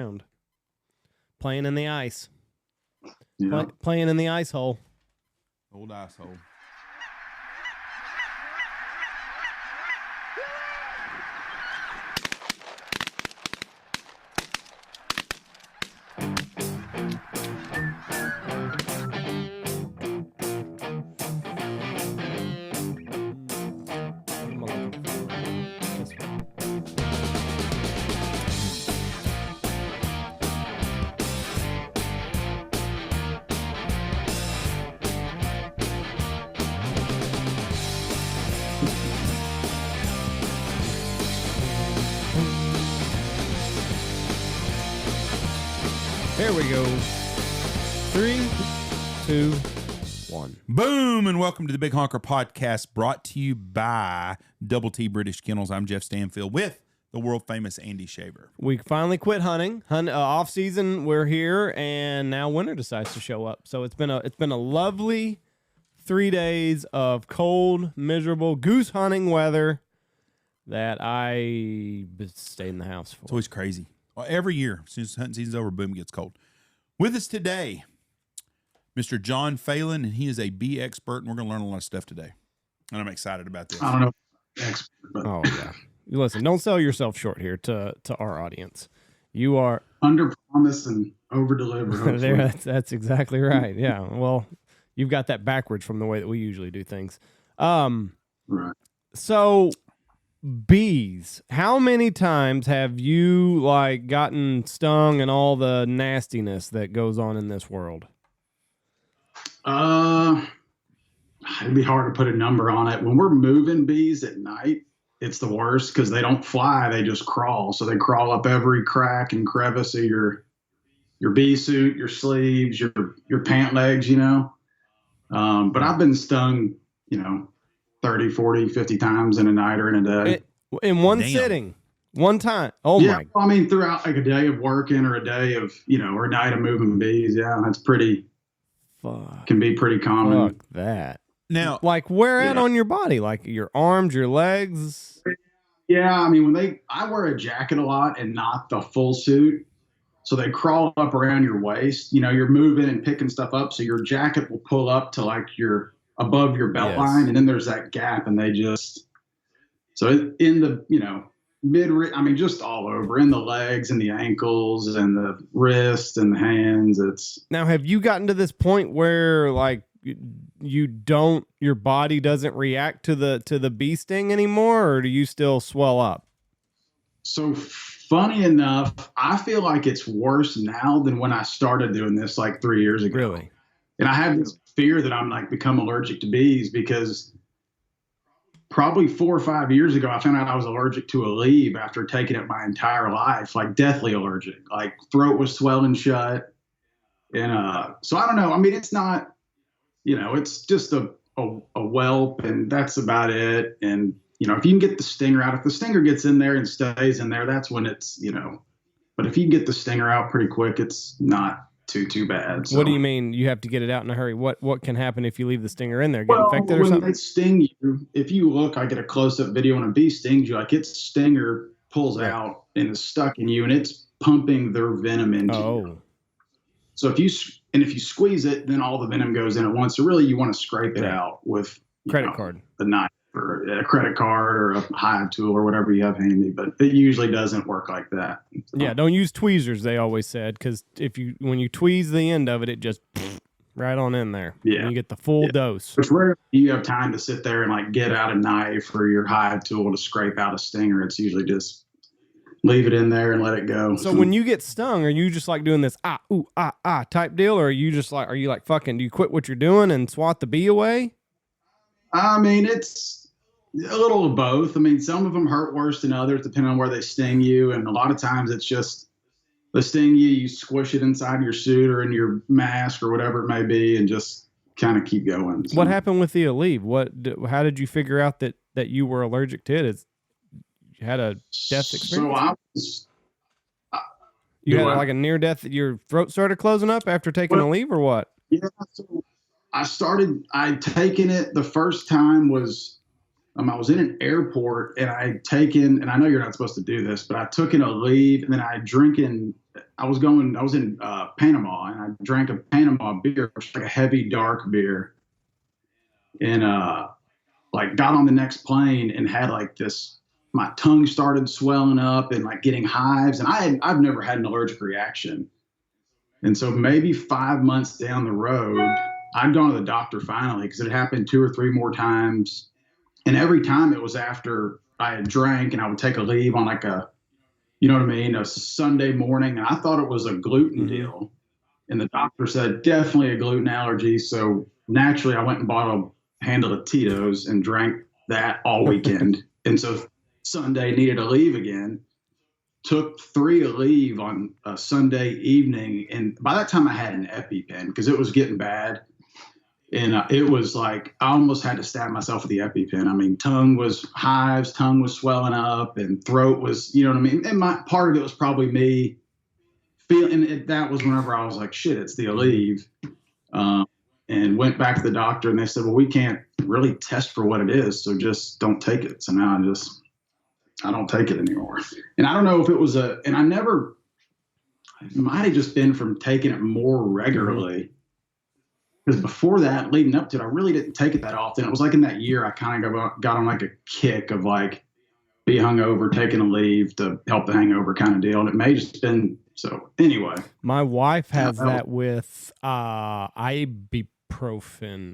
around. Playing in the ice. Yeah. Playing in the ice hole. Old ice hole. There we go. 3, 2, 1. Boom, and welcome to the Big Honker Podcast, brought to you by Double T British Kennels. I'm Jeff Stanfield with the world famous Andy Shaver. We finally quit hunting. Off season, we're here, and now winter decides to show up. So it's been a lovely 3 days of cold, miserable goose hunting weather that I stayed in the house for. It's always crazy. Well, every year since hunting season's over, boom, it gets cold. With us today, Mr. John Phelan, and he is a bee expert, and we're going to learn a lot of stuff today. And I'm excited about this. I don't know. Expert, but Oh yeah. Listen, don't sell yourself short here to our audience. You are under promise and over deliver. that's exactly right. Yeah. Well, you've got that backwards from the way that we usually do things. Right. So bees, how many times have you gotten stung and all the nastiness that goes on in this world? It'd be hard to put a number on it. When we're moving bees at night, it's the worst because they don't fly; they just crawl. So they crawl up every crack and crevice of your bee suit, your sleeves, your pant legs. But I've been stung, 30, 40, 50 times in a night or in a day. In one sitting, one time. Oh yeah, my! I mean, throughout a day of working or a day of or a night of moving bees. Yeah, that's pretty. Fuck. Can be pretty common. Fuck that. Now, where at on your body? Like your arms, your legs? Yeah, I mean, I wear a jacket a lot and not the full suit. So they crawl up around your waist. You're moving and picking stuff up. So your jacket will pull up to your above your belt line. And then there's that gap and they just, so in the, just all over, in the legs and the ankles and the wrists and the hands. Now, have you gotten to this point where your body doesn't react to the bee sting anymore, or do you still swell up? So funny enough, I feel like it's worse now than when I started doing this 3 years ago. Really? And I have this fear that I'm become allergic to bees because probably 4 or 5 years ago, I found out I was allergic to Aleve after taking it my entire life, deathly allergic. Throat was swelling shut. And so I don't know. I mean, it's not, it's just a whelp and that's about it. And, if you can get the stinger out, if the stinger gets in there and stays in there, that's when it's, but if you can get the stinger out pretty quick, it's not too bad. So. What do you mean you have to get it out in a hurry? What can happen if you leave the stinger in there? Get infected or something? When they sting you, if you look, I get a close-up video when a bee stings you, its stinger pulls out and is stuck in you and it's pumping their venom into you. So if you squeeze it, then all the venom goes in at once. So really you want to scrape it out with credit card, a knife or a credit card or a hive tool or whatever you have handy. But it usually doesn't work like that. So. Yeah, don't use tweezers, they always said, because when you tweeze the end of it, it just right on in there. Yeah, and you get the full dose. It's rare you have time to sit there and get out a knife or your hive tool to scrape out a stinger. It's usually just leave it in there and let it go. So when you get stung, are you just doing this type deal, or are you just do you quit what you're doing and swat the bee away? I mean, it's a little of both. I mean, some of them hurt worse than others, depending on where they sting you. And a lot of times it's just they sting you, you squish it inside your suit or in your mask or whatever it may be, and just kind of keep going. So. What happened with the Aleve? How did you figure out that you were allergic to it? You had a death experience? You had a near death, your throat started closing up after taking Aleve or what? Yeah, so I'd taken it the first time was, I was in an airport and and I know you're not supposed to do this, but I took an Aleve and then I drinking I was in Panama, and I drank a Panama beer, which is like a heavy dark beer, and like got on the next plane and had like this. My tongue started swelling up and like getting hives, and I've never had an allergic reaction, and so maybe 5 months down the road, I'd gone to the doctor finally because it happened 2 or 3 more times, and every time it was after I had drank, and I would take a leave on like a, you know what I mean, a Sunday morning, and I thought it was a gluten deal. And the doctor said, definitely a gluten allergy. So naturally, I went and bought a handle of Tito's and drank that all weekend. And so Sunday needed a leave again. Took 3 a leave on a Sunday evening. And by that time, I had an EpiPen because it was getting bad. And it was like I almost had to stab myself with the EpiPen. I mean, tongue was hives, tongue was swelling up, and throat was, you know what I mean? And my part of it was probably me feeling it. That was whenever I was like, shit, it's the Aleve. And went back to the doctor, and they said, well, we can't really test for what it is, so just don't take it. So now I don't take it anymore. And I don't know if it was it might have just been from taking it more regularly. Because before that, leading up to it, I really didn't take it that often. It was like in that year, I kind of got on like a kick of like be hungover, taking a leave to help the hangover kind of deal. And it may just been, so anyway. My wife has that with ibuprofen,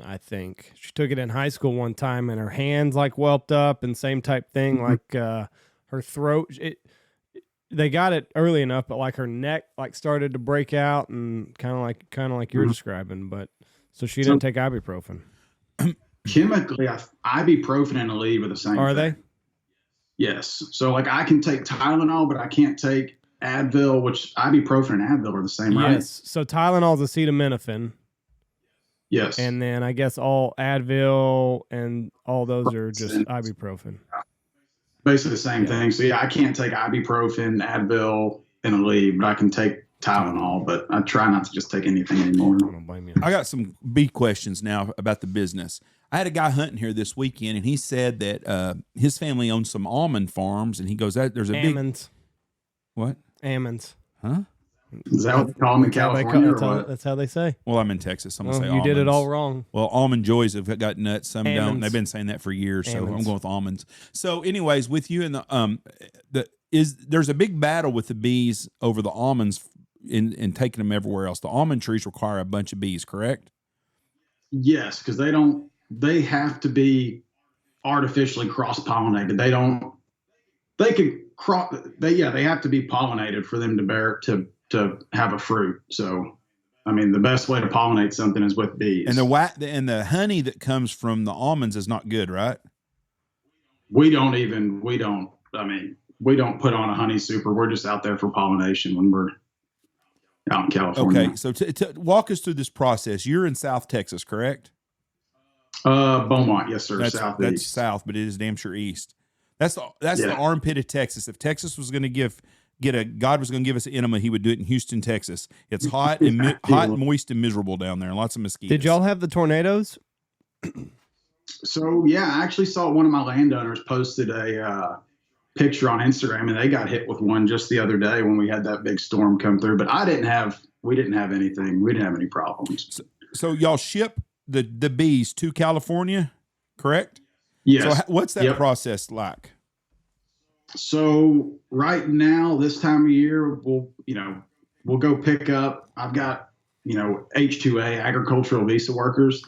I think. She took it in high school one time, and her hands like whelped up, and same type thing, like her throat. They got it early enough, but like her neck like started to break out, and kind of like you're describing. But so she didn't take ibuprofen. Chemically, ibuprofen and Aleve are the same. Are they? Yes. So like I can take Tylenol, but I can't take Advil, which ibuprofen and Advil are the same, right? Yes. So Tylenol is acetaminophen. Yes. And then I guess all Advil and all those are just ibuprofen. Basically the same thing. So yeah, I can't take ibuprofen, Advil, and Aleve, but I can take Tylenol, but I try not to just take anything anymore. I don't blame you. I got some bee questions now about the business. I had a guy hunting here this weekend, and he said that his family owns some almond farms, and he goes, "There's a almonds." What? Almonds. Huh? Is that what they call them in California? That's how they say. Well, I'm in Texas. I'm gonna say You almonds. Did it all wrong. Well, almond joys have got nuts. Some Almonds. don't. They've been saying that for years, so Almonds. I'm going with almonds. So, anyways, with you and there's a big battle with the bees over the almonds in taking them everywhere else. The almond trees require a bunch of bees, correct? Yes, because they have to be artificially cross-pollinated. They have to be pollinated for them to have a fruit. So, I mean, the best way to pollinate something is with bees. And the honey that comes from the almonds is not good, right? We don't put on a honey super. We're just out there for pollination when we're out in California. Okay, so to walk us through this process. You're in South Texas, correct? Beaumont, yes, sir. That's Southeast. south, but it is damn sure east. That's the armpit of Texas. If Texas was going to God was going to give us an enema, he would do it in Houston, Texas. It's hot and moist and miserable down there, and lots of mosquitoes. Did y'all have the tornadoes? So yeah, I actually saw one of my landowners posted a picture on Instagram, and they got hit with one just the other day when we had that big storm come through. But we didn't have anything. We didn't have any problems. So y'all ship the bees to California, correct? Yes. So what's that process like? So right now, this time of year, we'll go pick up. I've got, H-2A, agricultural visa workers.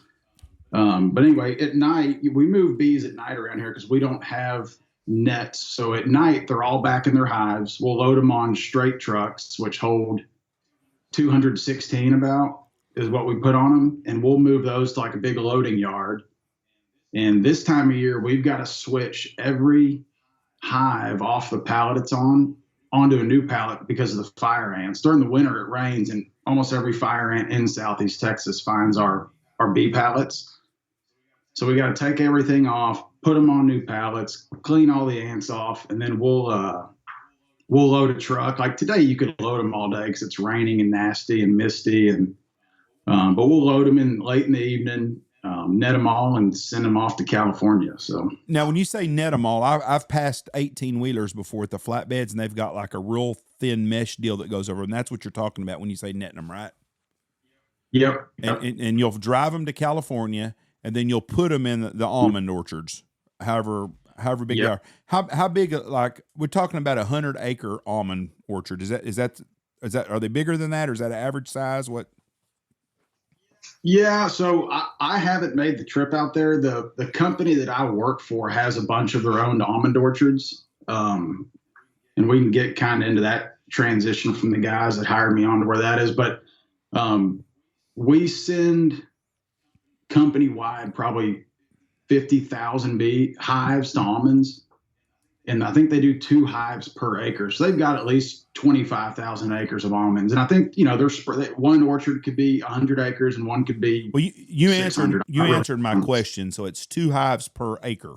But anyway, at night, we move bees at night around here because we don't have nets. So at night, they're all back in their hives. We'll load them on straight trucks, which hold 216 about is what we put on them. And we'll move those to like a big loading yard. And this time of year, we've got to switch every hive off the pallet it's on onto a new pallet because of the fire ants. During the winter, it rains, and almost every fire ant in Southeast Texas finds our bee pallets. So we got to take everything off, put them on new pallets, clean all the ants off, and then we'll load a truck. Like today, you could load them all day because it's raining and nasty and misty, but we'll load them in late in the evening, net them all and send them off to California. So now, when you say net them all, I've passed 18-wheelers before at the flatbeds, and they've got like a real thin mesh deal that goes over, and that's what you're talking about when you say netting them, right? Yep. And you'll drive them to California, and then you'll put them in the almond orchards, however big they are. How big? Like, we're talking about 100-acre almond orchard. Is that are they bigger than that, or is that an average size? What? Yeah, so I haven't made the trip out there. The company that I work for has a bunch of their own almond orchards, and we can get kind of into that transition from the guys that hired me on to where that is. But we send company-wide probably 50,000 bee hives to almonds, and I think they do 2 hives per acre. So they've got at least 25,000 acres of almonds. And I think, one orchard could be 100 acres and one could be Well, you answered my question. So it's 2 hives per acre.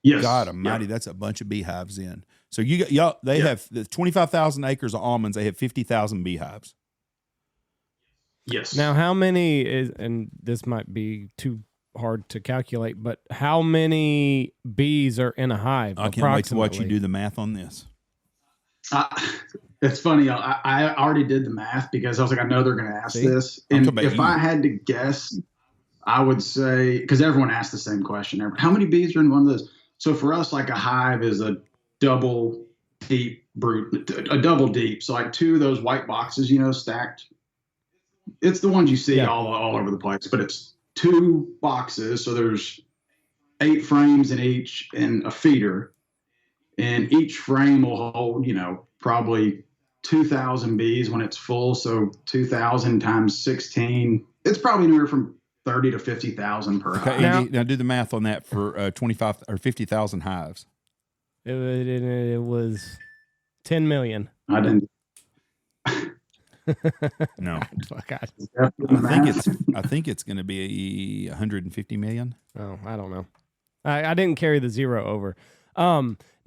Yes. God almighty, that's a bunch of beehives in. So they have the 25,000 acres of almonds. They have 50,000 beehives. Yes. Now, how many is, and this might be too hard to calculate, but how many bees are in a hive? I can't wait to watch you do the math on this. It's funny. I already did the math because I was like, I know they're going to ask this. And if I had to guess, I would say, because everyone asks the same question, how many bees are in one of those? So for us, like a hive is a double deep brood, a double deep. So like 2 of those white boxes, stacked. It's the ones you see all over the place, but it's 2 boxes. So there's 8 frames in each and a feeder. And each frame will hold, probably 2,000 bees when it's full. So 2,000 times 16, it's probably anywhere from 30 to 50,000 per hive. Andy, now do the math on that for 25 or 50,000 hives. It was 10 million. I didn't. No. I think it's going to be 150 million. Oh, I don't know. I didn't carry the 0 over.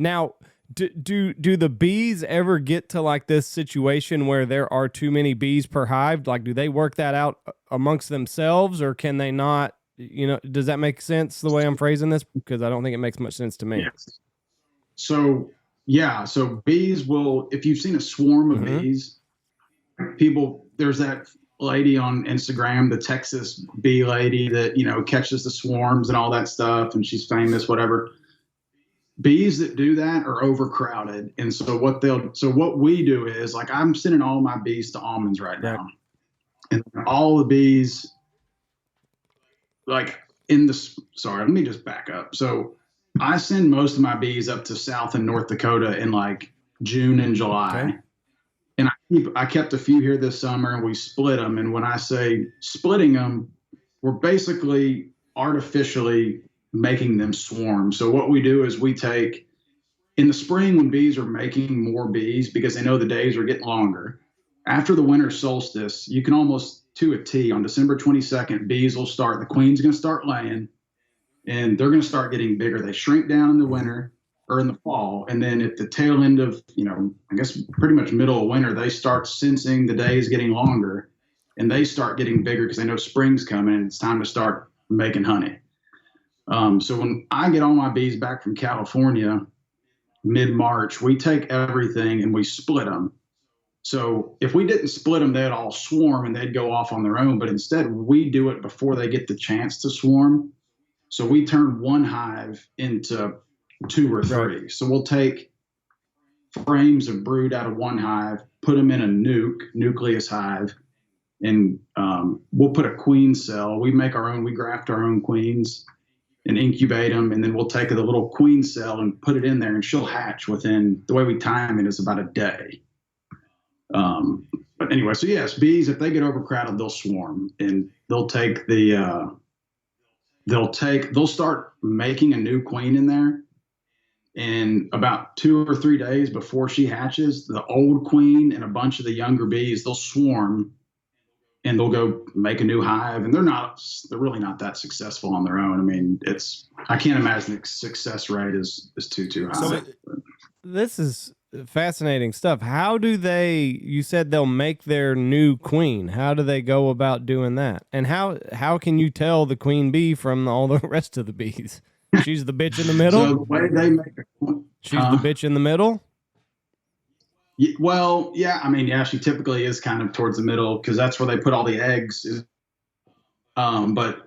Now, do the bees ever get to like this situation where there are too many bees per hive? Like, do they work that out amongst themselves, or can they not? Does that make sense the way I'm phrasing this? Because I don't think it makes much sense to me. Yes. So bees will, if you've seen a swarm of bees, there's that lady on Instagram, the Texas bee lady that, catches the swarms and all that stuff, and she's famous, whatever. Bees that do that are overcrowded. And so what we do is, like, I'm sending all my bees to almonds right now. And all the bees, like, let me just back up. So I send most of my bees up to South and North Dakota in like June and July. Okay. And I kept a few here this summer, and we split them. And when I say splitting them, we're basically artificially making them swarm. So what we do is we take, in the spring when bees are making more bees because they know the days are getting longer, after the winter solstice, you can almost to a T, on December 22nd, bees will start, the queen's going to start laying, and they're going to start getting bigger. They shrink down in the winter or in the fall. And then at the tail end of, I guess pretty much middle of winter, they start sensing the days getting longer, and they start getting bigger because they know spring's coming and it's time to start making honey. So when I get all my bees back from California, mid-March, we take everything and we split them. So if we didn't split them, they'd all swarm and they'd go off on their own. But instead, we do it before they get the chance to swarm. So we turn one hive into 2 or 3. Right. So we'll take frames of brood out of one hive, put them in a nucleus hive, and we'll put a queen cell. We graft our own queens and incubate them, and then we'll take the little queen cell and put it in there, and she'll hatch within, the way we time it is about a day. But anyway, so yes, bees, if they get overcrowded, they'll swarm, and they'll start making a new queen in there. And about 2 or 3 days before she hatches, the old queen and a bunch of the younger bees, they'll swarm and they'll go make a new hive. And they're really not that successful on their own. I mean, I can't imagine the success rate is too high. So this is fascinating stuff. How do they? You said they'll make their new queen. How do they go about doing that? And how can you tell the queen bee from all the rest of the bees? She's the bitch in the middle. So the way they make She's the bitch in the middle. Well, yeah. I mean, yeah, she typically is kind of towards the middle because that's where they put all the eggs. But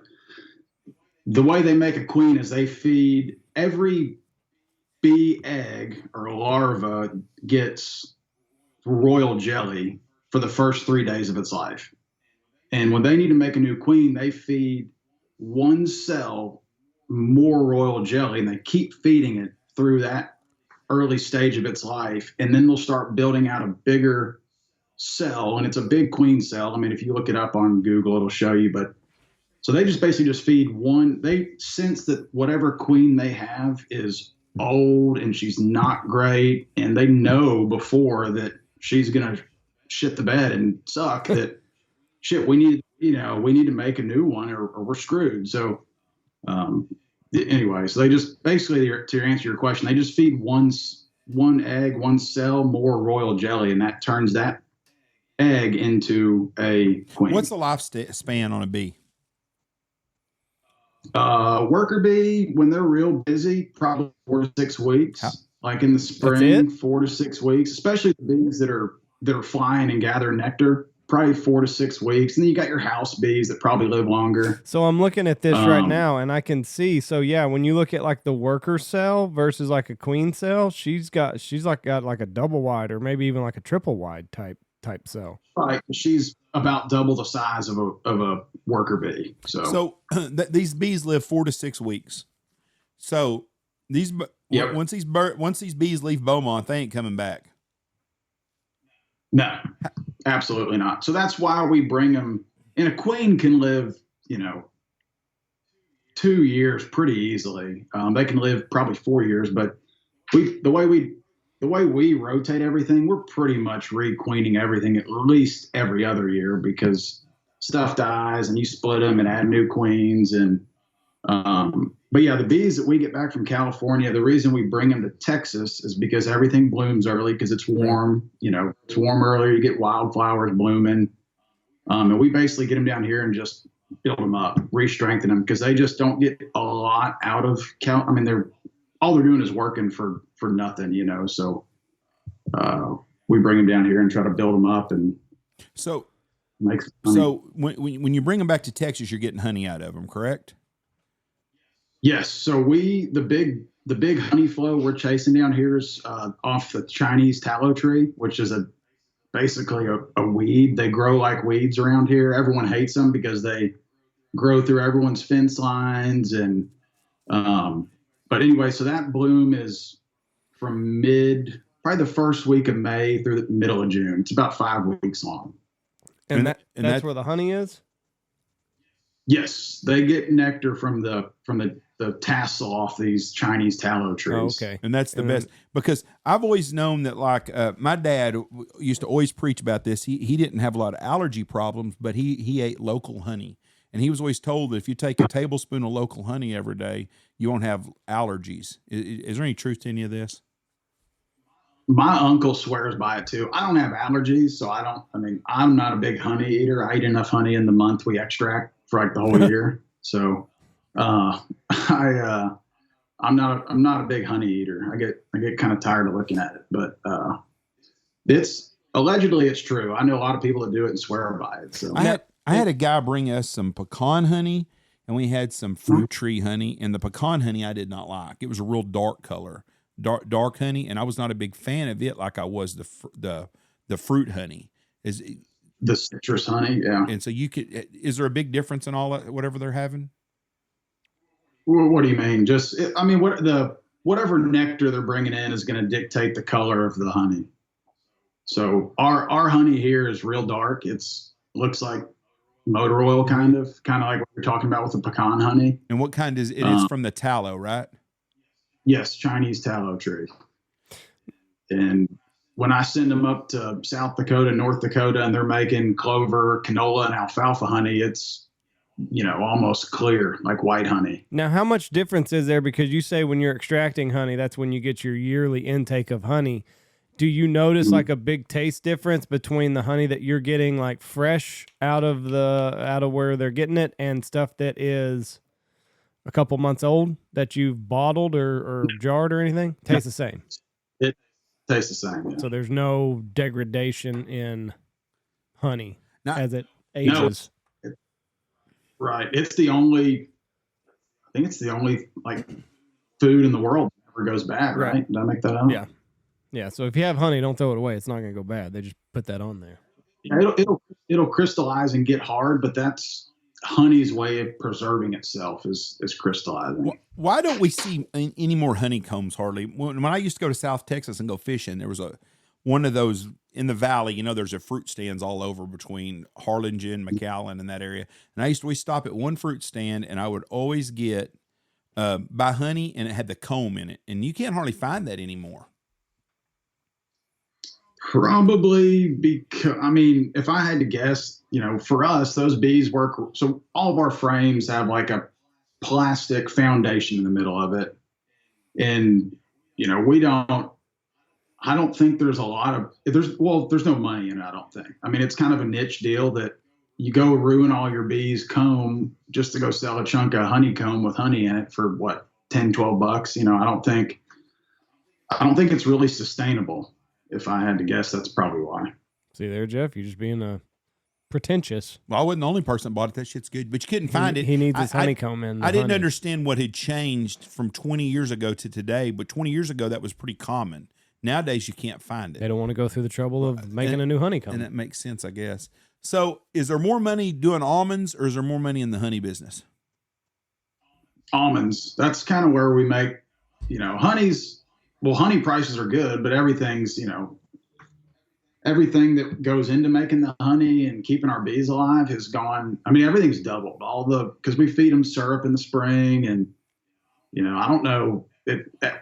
the way they make a queen is they feed every bee egg or larva gets royal jelly for the first 3 days of its life. And when they need to make a new queen, they feed one cell more royal jelly, and they keep feeding it through that early stage of its life. And then they'll start building out a bigger cell, and it's a big queen cell. I mean, if you look it up on Google, it'll show you. But so they just basically just feed one. They sense that whatever queen they have is old and she's not great, and they know before that she's gonna shit the bed and suck. That shit, we need to make a new one, or we're screwed. So anyway, so they just basically, to answer your question, they just feed one egg, one cell more royal jelly, and that turns that egg into a queen. What's the lifespan on a bee? Worker bee, when they're real busy, probably 4 to 6 weeks. Like in the spring, 4 to 6 weeks, especially the bees that are flying and gathering nectar. Probably 4 to 6 weeks. And then you got your house bees that probably live longer. So I'm looking at this right now, and I can see. So yeah, when you look at like the worker cell versus like a queen cell, she's got like a double wide or maybe even like a triple wide type cell. Right. She's about double the size of a worker bee. So these bees live 4 to 6 weeks. So once these bees leave Beaumont, they ain't coming back. No, absolutely not. So that's why we bring them. And a queen can live, 2 years pretty easily. They can live probably 4 years, but the way we rotate everything, we're pretty much requeening everything at least every other year, because stuff dies and you split them and add new queens. And but yeah, the bees that we get back from California, the reason we bring them to Texas is because everything blooms early because it's warm. It's warm earlier. You get wildflowers blooming, and we basically get them down here and just build them up, re-strengthen them, because they just don't get a lot out of Cal. I mean, all they're doing is working for nothing, So we bring them down here and try to build them up and so make some honey. So when you bring them back to Texas, you're getting honey out of them, correct? Yes. So the big honey flow we're chasing down here is off the Chinese tallow tree, which is basically a weed. They grow like weeds around here. Everyone hates them because they grow through everyone's fence lines. And but anyway, so that bloom is from probably the first week of May through the middle of June. It's about 5 weeks long. And that's where the honey is? Yes, they get nectar from the tassel off these Chinese tallow trees. Oh, okay. And that's the best, because I've always known that, like, my dad used to always preach about this. He didn't have a lot of allergy problems, but he ate local honey. And he was always told that if you take a tablespoon of local honey every day, you won't have allergies. Is there any truth to any of this? My uncle swears by it too. I don't have allergies, so I'm not a big honey eater. I eat enough honey in the month we extract for like the whole year. So I'm not a big honey eater. I get kind of tired of looking at it, but it's allegedly true. I know a lot of people that do it and swear by it. So I had a guy bring us some pecan honey, and we had some fruit tree honey, and the pecan honey I did not like. It was a real dark color, dark honey, and I was not a big fan of it like I was the fruit honey. The citrus honey, yeah. And so is there a big difference in all that, whatever they're having? What do you mean? Whatever nectar they're bringing in is going to dictate the color of the honey. So our honey here is real dark. Looks like motor oil, kind of like what you're talking about with the pecan honey. And what kind is it? It's from the tallow, right? Yes, Chinese tallow tree. And when I send them up to South Dakota, North Dakota, and they're making clover, canola, and alfalfa honey, it's, almost clear, like white honey. Now, how much difference is there? Because you say when you're extracting honey, that's when you get your yearly intake of honey. do you notice like a big taste difference between the honey that you're getting like fresh out of where they're getting it and stuff that is a couple months old that you've bottled or jarred or anything? Tastes the same. It tastes the same. Yeah. So there's no degradation in honey as it ages. No, right. It's the only, I think it's the only like food in the world that never goes bad, right? Did I make that up? Yeah. Yeah. So if you have honey, don't throw it away. It's not going to go bad. They just put that on there. Yeah, it'll crystallize and get hard, but that's honey's way of preserving itself is crystallizing. Why don't we see any more honeycombs hardly? When I used to go to South Texas and go fishing, there was one of those in the valley. You know, there's a fruit stands all over between Harlingen, McAllen, and that area. And I used to always stop at one fruit stand, and I would always get buy honey, and it had the comb in it. And you can't hardly find that anymore. Probably because, I mean, if I had to guess, you know, for us, those bees work. So all of our frames have like a plastic foundation in the middle of it. And, you know, I don't think there's a lot of, there's no money in it, I don't think. I mean, it's kind of a niche deal that you go ruin all your bees' comb just to go sell a chunk of honeycomb with honey in it for what, $10-12. You know, I don't think it's really sustainable. If I had to guess, that's probably why. See there, Jeff, you're just being pretentious. Well, I wasn't the only person that bought it. That shit's good, but you couldn't find it. He needs his honeycomb in. I didn't understand what had changed from 20 years ago to today, but 20 years ago, that was pretty common. Nowadays, you can't find it. They don't want to go through the trouble of making a new honeycomb. And that makes sense, I guess. So is there more money doing almonds, or is there more money in the honey business? Almonds. That's kind of where we make, you know, honey prices are good, but everything's, you know, everything that goes into making the honey and keeping our bees alive has gone. I mean, everything's doubled. Because we feed them syrup in the spring, and, you know, I don't know,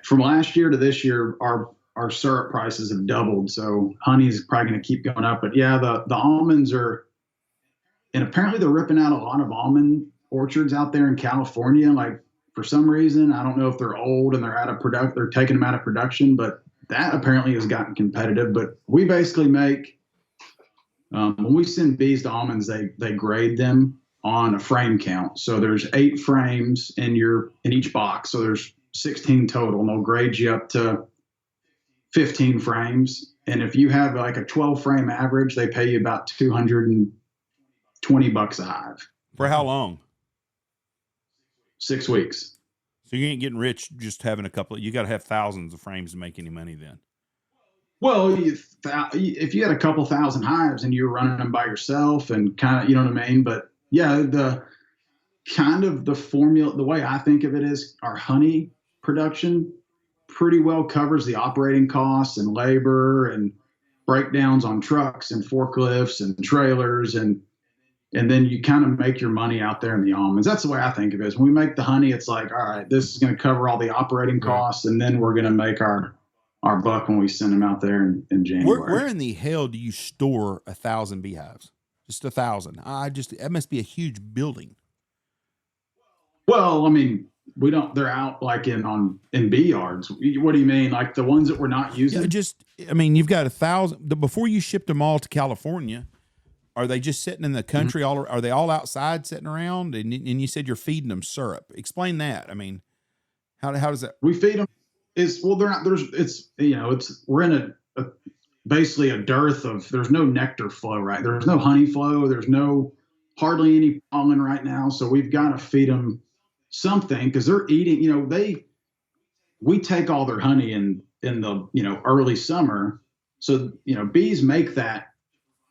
from last year to this year, our syrup prices have doubled. So honey's probably going to keep going up. But yeah, the almonds are, and apparently they're ripping out a lot of almond orchards out there in California. Like, for some reason, I don't know if they're old and they're taking them out of production, but that apparently has gotten competitive. But we basically make, when we send bees to almonds, they grade them on a frame count. So there's 8 frames in each box. So there's 16 total, and they'll grade you up to 15 frames. And if you have like a 12 frame average, they pay you about $220 a hive. For how long? 6 weeks. So you ain't getting rich just having a couple. You got to have thousands of frames to make any money then. Well, if you had a couple thousand hives and you were running them by yourself and kind of, you know what I mean? But yeah, the kind of the formula, the way I think of it is our honey production pretty well covers the operating costs and labor and breakdowns on trucks and forklifts and trailers, and then you kind of make your money out there in the almonds. That's the way I think of it. Is when we make the honey, it's like, all right, this is going to cover all the operating costs, and then we're going to make our buck when we send them out there in January. Where in the hell do you store 1,000 beehives? Just 1,000? That must be a huge building. Well, I mean, we don't. They're out like in bee yards. What do you mean? Like the ones that we're not using? Yeah, you've got 1,000. Before you shipped them all to California, are they just sitting in the country? Mm-hmm. Are they all outside sitting around? And you said you're feeding them syrup. Explain that. I mean, how does that? We feed them. They're not. We're in basically a dearth of. There's no nectar flow, right? There's no honey flow. There's hardly any pollen right now. So we've got to feed them something, because they're eating. You know, we take all their honey in the early summer. So bees make that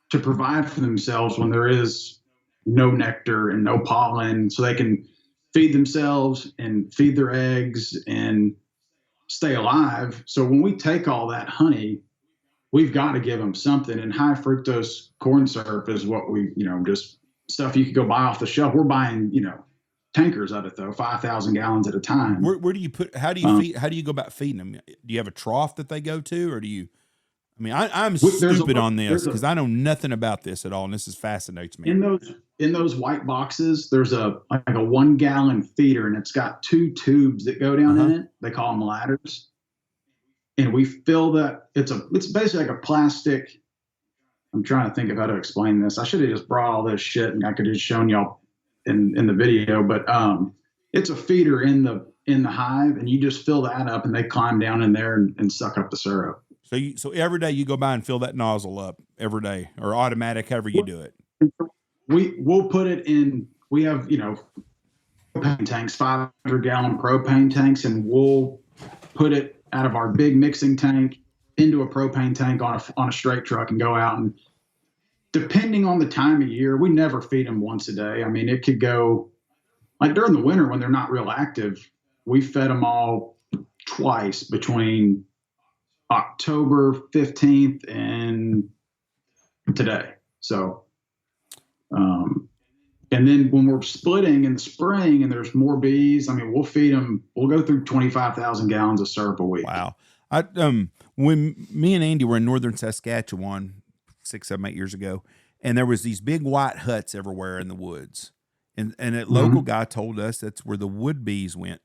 to provide for themselves when there is no nectar and no pollen, so they can feed themselves and feed their eggs and stay alive. So when we take all that honey, we've got to give them something. And high fructose corn syrup is what we, just stuff you could go buy off the shelf. We're buying, tankers of it though, 5,000 gallons at a time. Where do you put? How do you feed? How do you go about feeding them? Do you have a trough that they go to, or do you? I'm stupid on this because I know nothing about this at all, and this fascinates me. In those white boxes, there's a 1 gallon feeder, and it's got 2 tubes that go down in it. They call them ladders, and we fill that. It's basically like a plastic. I'm trying to think of how to explain this. I should have just brought all this shit and I could have just shown y'all in the video, but it's a feeder in the hive, and you just fill that up and they climb down in there and suck up the syrup. So every day you go by and fill that nozzle up every day, or automatic, however you do it. We'll put it in. We have propane tanks, 500-gallon propane tanks, and we'll put it out of our big mixing tank into a propane tank on a straight truck and go out, and depending on the time of year, we never feed them once a day. I mean, it could go like during the winter when they're not real active, we fed them all twice between October 15th and today. So, and then when we're splitting in the spring and there's more bees, I mean, we'll feed them, we'll go through 25,000 gallons of syrup a week. Wow. When me and Andy were in northern Saskatchewan 6, 7, 8 years ago, and there was these big white huts everywhere in the woods, and a local guy told us that's where the wood bees went,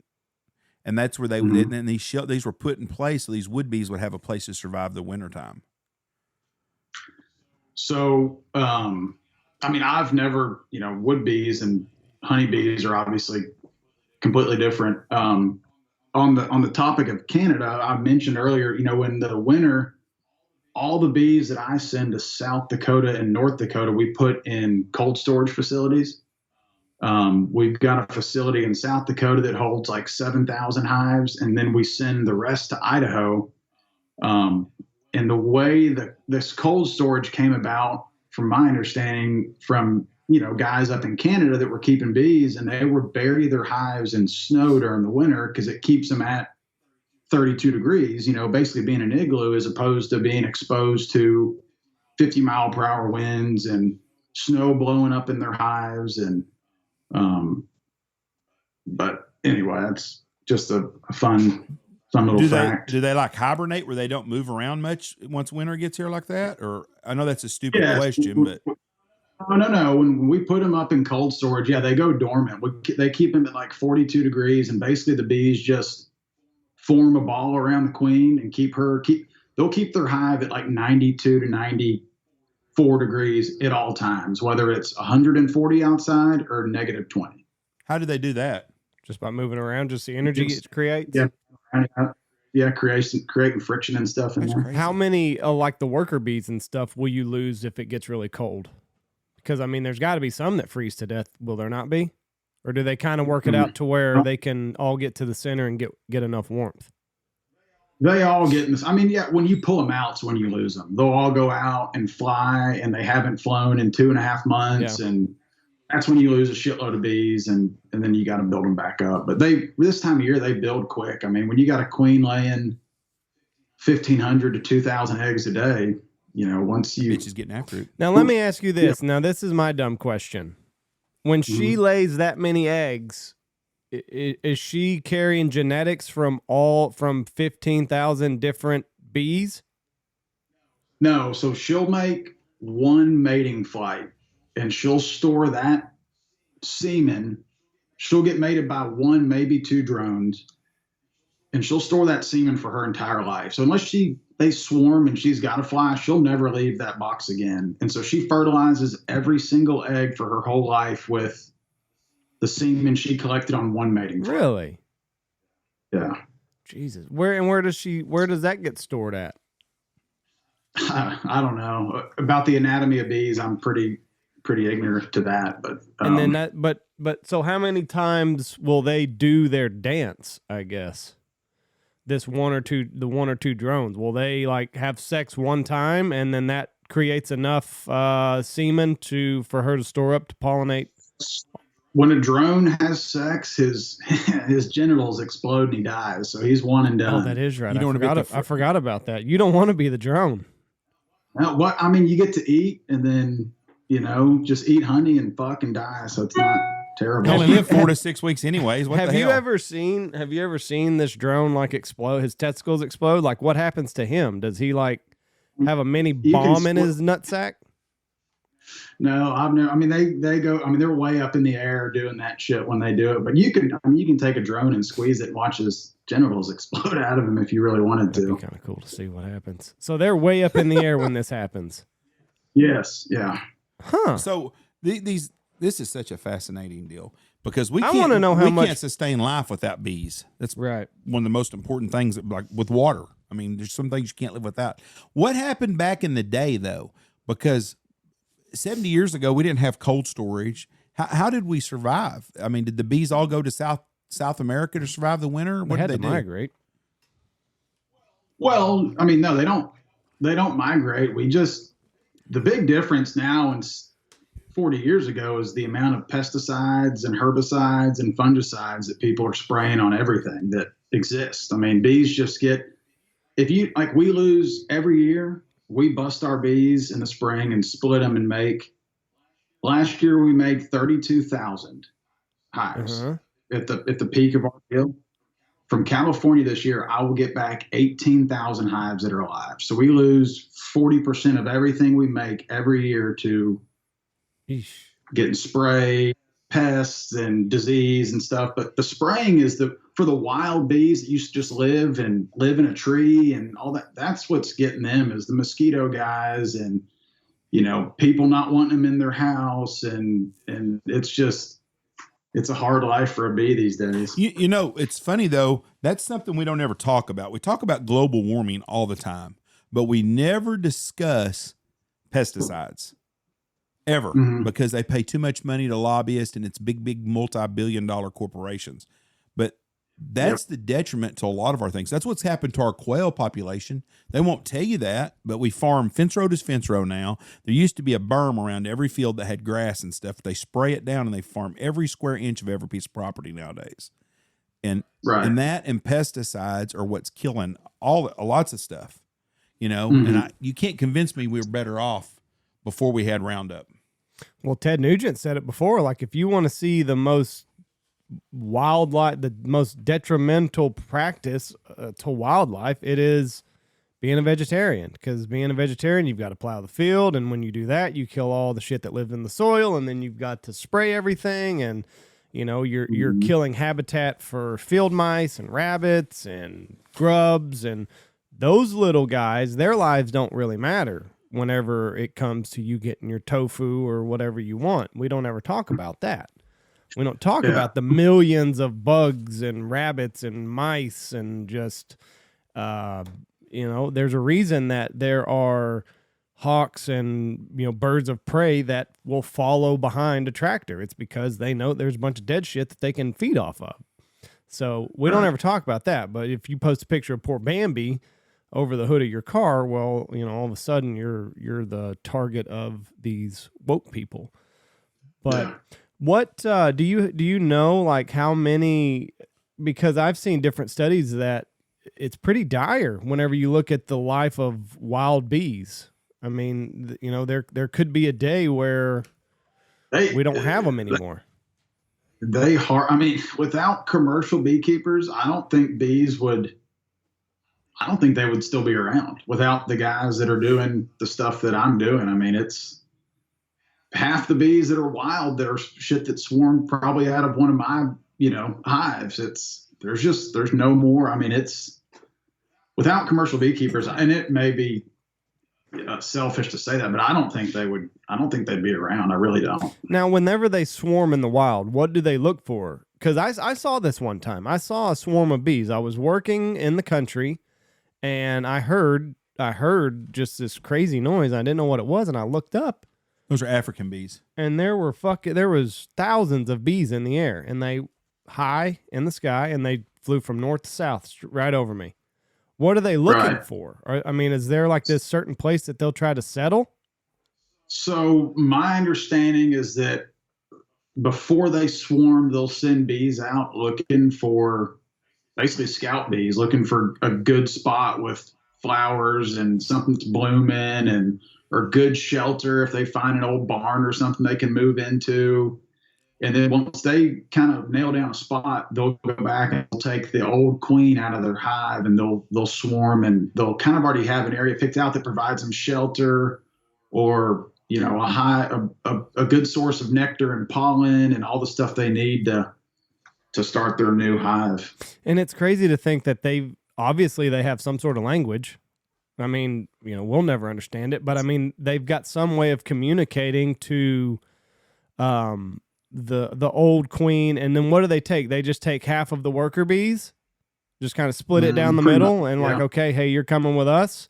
and that's where they and these were put in place so these wood bees would have a place to survive the wintertime. So, I mean, I've never, wood bees and honeybees are obviously completely different. On the topic of Canada, I mentioned earlier, in the winter, all the bees that I send to South Dakota and North Dakota, we put in cold storage facilities. We've got a facility in South Dakota that holds like 7,000 hives, and then we send the rest to Idaho. And the way that this cold storage came about, from my understanding, from guys up in Canada that were keeping bees, and they would bury their hives in snow during the winter because it keeps them at 32 degrees, basically being an igloo, as opposed to being exposed to 50-mile-per-hour winds and snow blowing up in their hives. And but anyway, that's just a fun little fact. Do they like hibernate where they don't move around much once winter gets here like that? Or I know that's a stupid question, but no. When we put them up in cold storage, they go dormant. They keep them at like 42 degrees, and basically the bees just form a ball around the queen and they'll keep their hive at like 92 to 94 degrees at all times, whether it's 140 outside or negative 20. How do they do that? Just by moving around, just the energy it creates? Yeah, creating friction and stuff in there. Crazy. How many, like the worker bees and stuff, will you lose if it gets really cold? Because, I mean, there's got to be some that freeze to death. Will there not be? Or do they kind of work it out to where they can all get to the center and get enough warmth? They all get in this. I mean, when you pull them out, it's when you lose them. They'll all go out and fly, and they haven't flown in 2.5 months. Yeah. And that's when you lose a shitload of bees, and then you got to build them back up. But this time of year, they build quick. I mean, when you got a queen laying 1,500 to 2,000 eggs a day, once you... Bitch is getting after it. Now, let me ask you this. Yeah. Now, this is my dumb question. When she lays that many eggs, is she carrying genetics from 15,000 different bees? No. So she'll make one mating flight, and she'll store that semen. She'll get mated by one, maybe 2 drones, and she'll store that semen for her entire life. So unless they swarm and she's got to fly, she'll never leave that box again. And so she fertilizes every single egg for her whole life with the semen she collected on one mating flight. Really? Yeah. Jesus. Where does that get stored at? I don't know. About the anatomy of bees, I'm pretty ignorant to that, but and then but so how many times will they do their dance, I guess? The one or two drones, will they like have sex one time and then that creates enough semen for her to store up to pollinate? When a drone has sex, his genitals explode and he dies. So he's one and done. Oh, that is right. I forgot about that. You don't want to be the drone. Now, what I mean, you get to eat and then just eat honey and fuck and die. So it's not terrible. You only live 4 to 6 weeks anyways. What the hell? Have you ever seen this drone like explode? His testicles explode. Like, what happens to him? Does he like have a mini bomb in his nutsack? No, I've never. I mean, they go. I mean, they're way up in the air doing that shit when they do it. But you can, I mean, you can take a drone and squeeze it and watch his genitals explode out of him if you really wanted That'd to. be kind of cool to see what happens. So they're way up in the air when this happens. Yes, yeah. Huh. So this is such a fascinating deal because we I can't, wanna know how we much- can't sustain life without bees. That's Right. one of the most important things, like with water. I mean, there's some things you can't live without. What happened back in the day, though? Because 70 years ago, we didn't have cold storage. How did we survive? I mean, did the bees all go to South America to survive the winter? They had to do? migrate. Well, I mean, no, they don't. They don't migrate. The big difference now and 40 years ago is the amount of pesticides and herbicides and fungicides that people are spraying on everything that exists. I mean, bees just get, if you, like, we lose every year, we bust our bees in the spring and split them and last year we made 32,000 hives at the peak of our deal. From California this year, I will get back 18,000 hives that are alive. So we lose 40% of everything we make every year to getting spray, pests, and disease and stuff. But the spraying is for the wild bees that used to just live in a tree and all that. That's what's getting them, is the mosquito guys and, people not wanting them in their house. And it's a hard life for a bee these days. It's funny, though. That's something we don't ever talk about. We talk about global warming all the time, but we never discuss pesticides ever because they pay too much money to lobbyists and it's big multi-billion-dollar corporations. But that's the detriment to a lot of our things. That's what's happened to our quail population. They won't tell you that, but we farm fence row to fence row now. There used to be a berm around every field that had grass and stuff. They spray it down and they farm every square inch of every piece of property nowadays. And that and pesticides are what's killing lots of stuff, and you can't convince me we were better off before we had Roundup. Well, Ted Nugent said it before, like, if you want to see the most wildlife, the most detrimental practice to wildlife, it is being a vegetarian. Because being a vegetarian, you've got to plow the field, and when you do that, you kill all the shit that lives in the soil, and then you've got to spray everything, and you're killing habitat for field mice and rabbits and grubs, and those little guys, their lives don't really matter whenever it comes to you getting your tofu or whatever you want. We don't ever talk about that. We don't talk about the millions of bugs and rabbits and mice and just, there's a reason that there are hawks and, birds of prey that will follow behind a tractor. It's because they know there's a bunch of dead shit that they can feed off of. So we don't ever talk about that. But if you post a picture of poor Bambi over the hood of your car, well, all of a sudden you're the target of these woke people. But what do you know, like, how many? Because I've seen different studies that it's pretty dire whenever you look at the life of wild bees. I mean, there could be a day where we don't have them anymore. I mean, without commercial beekeepers, I don't think they would still be around without the guys that are doing the stuff that I'm doing. I mean, it's half the bees that are wild that are shit that swarmed probably out of one of my, hives. There's no more. I mean, it's without commercial beekeepers, and it may be selfish to say that, but I don't think they'd be around. I really don't. Now, whenever they swarm in the wild, what do they look for? Because I saw this one time. I saw a swarm of bees. I was working in the country, and I heard just this crazy noise. I didn't know what it was, and I looked up. Those are African bees. And there was thousands of bees in the air, and they high in the sky, and they flew from north to south right over me. What are they looking for? I mean, is there like this certain place that they'll try to settle? So my understanding is that before they swarm, they'll send bees out looking for, basically scout bees, looking for a good spot with flowers and something that's blooming or good shelter. If they find an old barn or something they can move into. And then once they kind of nail down a spot, they'll go back and they'll take the old queen out of their hive, and they'll swarm, and they'll kind of already have an area picked out that provides them shelter or a good source of nectar and pollen and all the stuff they need to start their new hive. And it's crazy to think that they have some sort of language. I mean, we'll never understand it, but I mean, they've got some way of communicating to the old queen. And then what do they take? They just take half of the worker bees, just kind of split it down the middle, and like, okay, hey, you're coming with us.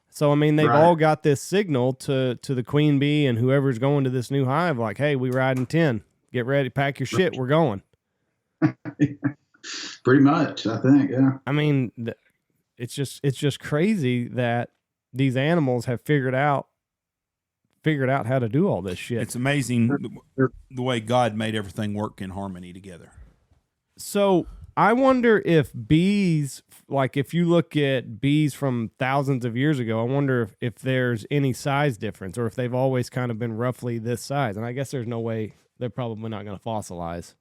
So I mean, they've all got this signal to the queen bee and whoever's going to this new hive, like, hey, we riding 10. Get ready, pack your shit, we're going. Pretty much, I think, yeah. I mean, it's just crazy that these animals have figured out how to do all this shit. It's amazing the way God made everything work in harmony together. So I wonder if bees, like if you look at bees from thousands of years ago, I wonder if there's any size difference or if they've always kind of been roughly this size. And I guess there's no way, they're probably not going to fossilize.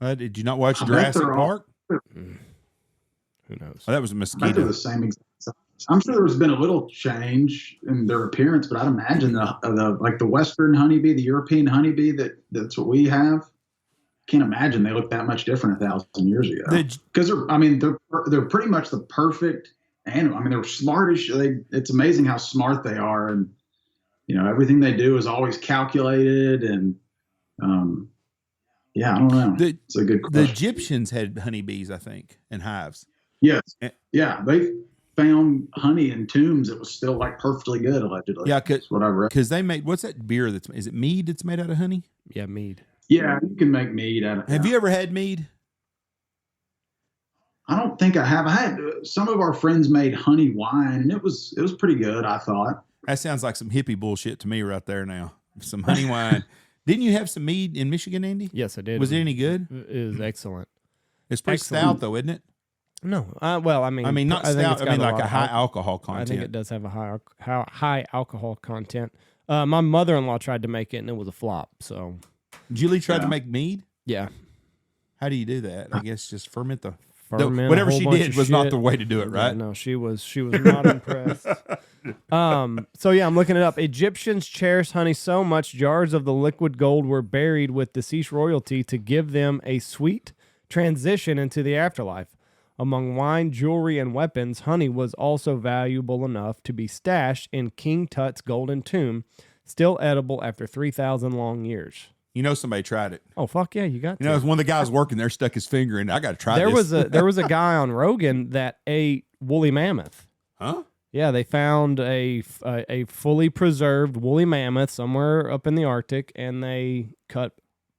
Did you not watch Jurassic Park? Who knows? Oh, that was a mosquito. They're the same exact size. I'm sure there's been a little change in their appearance, but I'd imagine the Western honeybee, the European honeybee, that's what we have. Can't imagine they look that much different 1,000 years ago. Because they're pretty much the perfect animal. I mean, they're smartish. It's amazing how smart they are, and everything they do is always calculated. And I don't know. It's a good question. The Egyptians had honeybees, I think, and hives. Yes. Yeah, they found honey in tombs that was still like perfectly good, allegedly. Yeah, that's what I read. Because they made, what's that beer is it mead that's made out of honey? Yeah, mead. Yeah, you can make mead out of it. Have you ever had mead? I don't think I have. I had some of our friends made honey wine, and it was pretty good, I thought. That sounds like some hippie bullshit to me right there now. Some honey wine. Didn't you have some mead in Michigan, Andy? Yes, I did. Was it any good? It was excellent. It's pretty stout, though, isn't it? No. Well, I mean, not stout. I mean, like a high alcohol content. I think it does have a high alcohol content. My mother-in-law tried to make it, and it was a flop. So, Julie tried to make mead? Yeah. How do you do that? I guess just ferment whatever she did was not the way to do it, right? Yeah, no, she was not impressed. So yeah, I'm looking it up. Egyptians cherished honey so much, jars of the liquid gold were buried with deceased royalty to give them a sweet transition into the afterlife. Among wine, jewelry, and weapons, honey was also valuable enough to be stashed in King Tut's golden tomb, still edible after 3,000 long years. Somebody tried it. Oh, fuck yeah, you got to. One of the guys working there stuck his finger in. I got to try this. There was a guy on Rogan that ate woolly mammoth. Huh? Yeah, they found a fully preserved woolly mammoth somewhere up in the Arctic, and they cut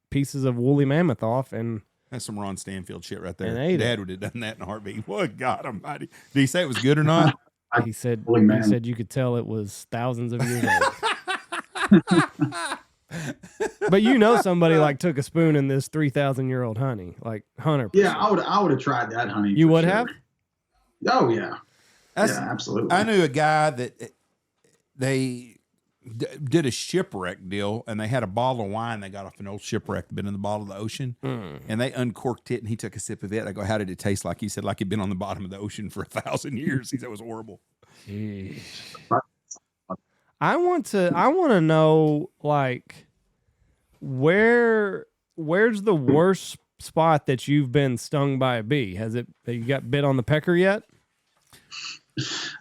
pieces of woolly mammoth off and... That's some Ron Stanfield shit right there. Dad would have done that in a heartbeat. What God Almighty! Did he say it was good or not? He said you could tell it was thousands of years old. But somebody like took a spoon in this 3,000-year-old honey, like 100%. Yeah, I would have tried that honey. You would have? Oh yeah, absolutely. I knew a guy that they did a shipwreck deal, and they had a bottle of wine they got off an old shipwreck, been in the bottom of the ocean, and they uncorked it, and he took a sip of it. I go, how did it taste like? He said, like he'd been on the bottom of the ocean for 1,000 years. He said it was horrible. I want to know, like, where's the worst spot that you've been stung by a bee? Have you got bit on the pecker yet?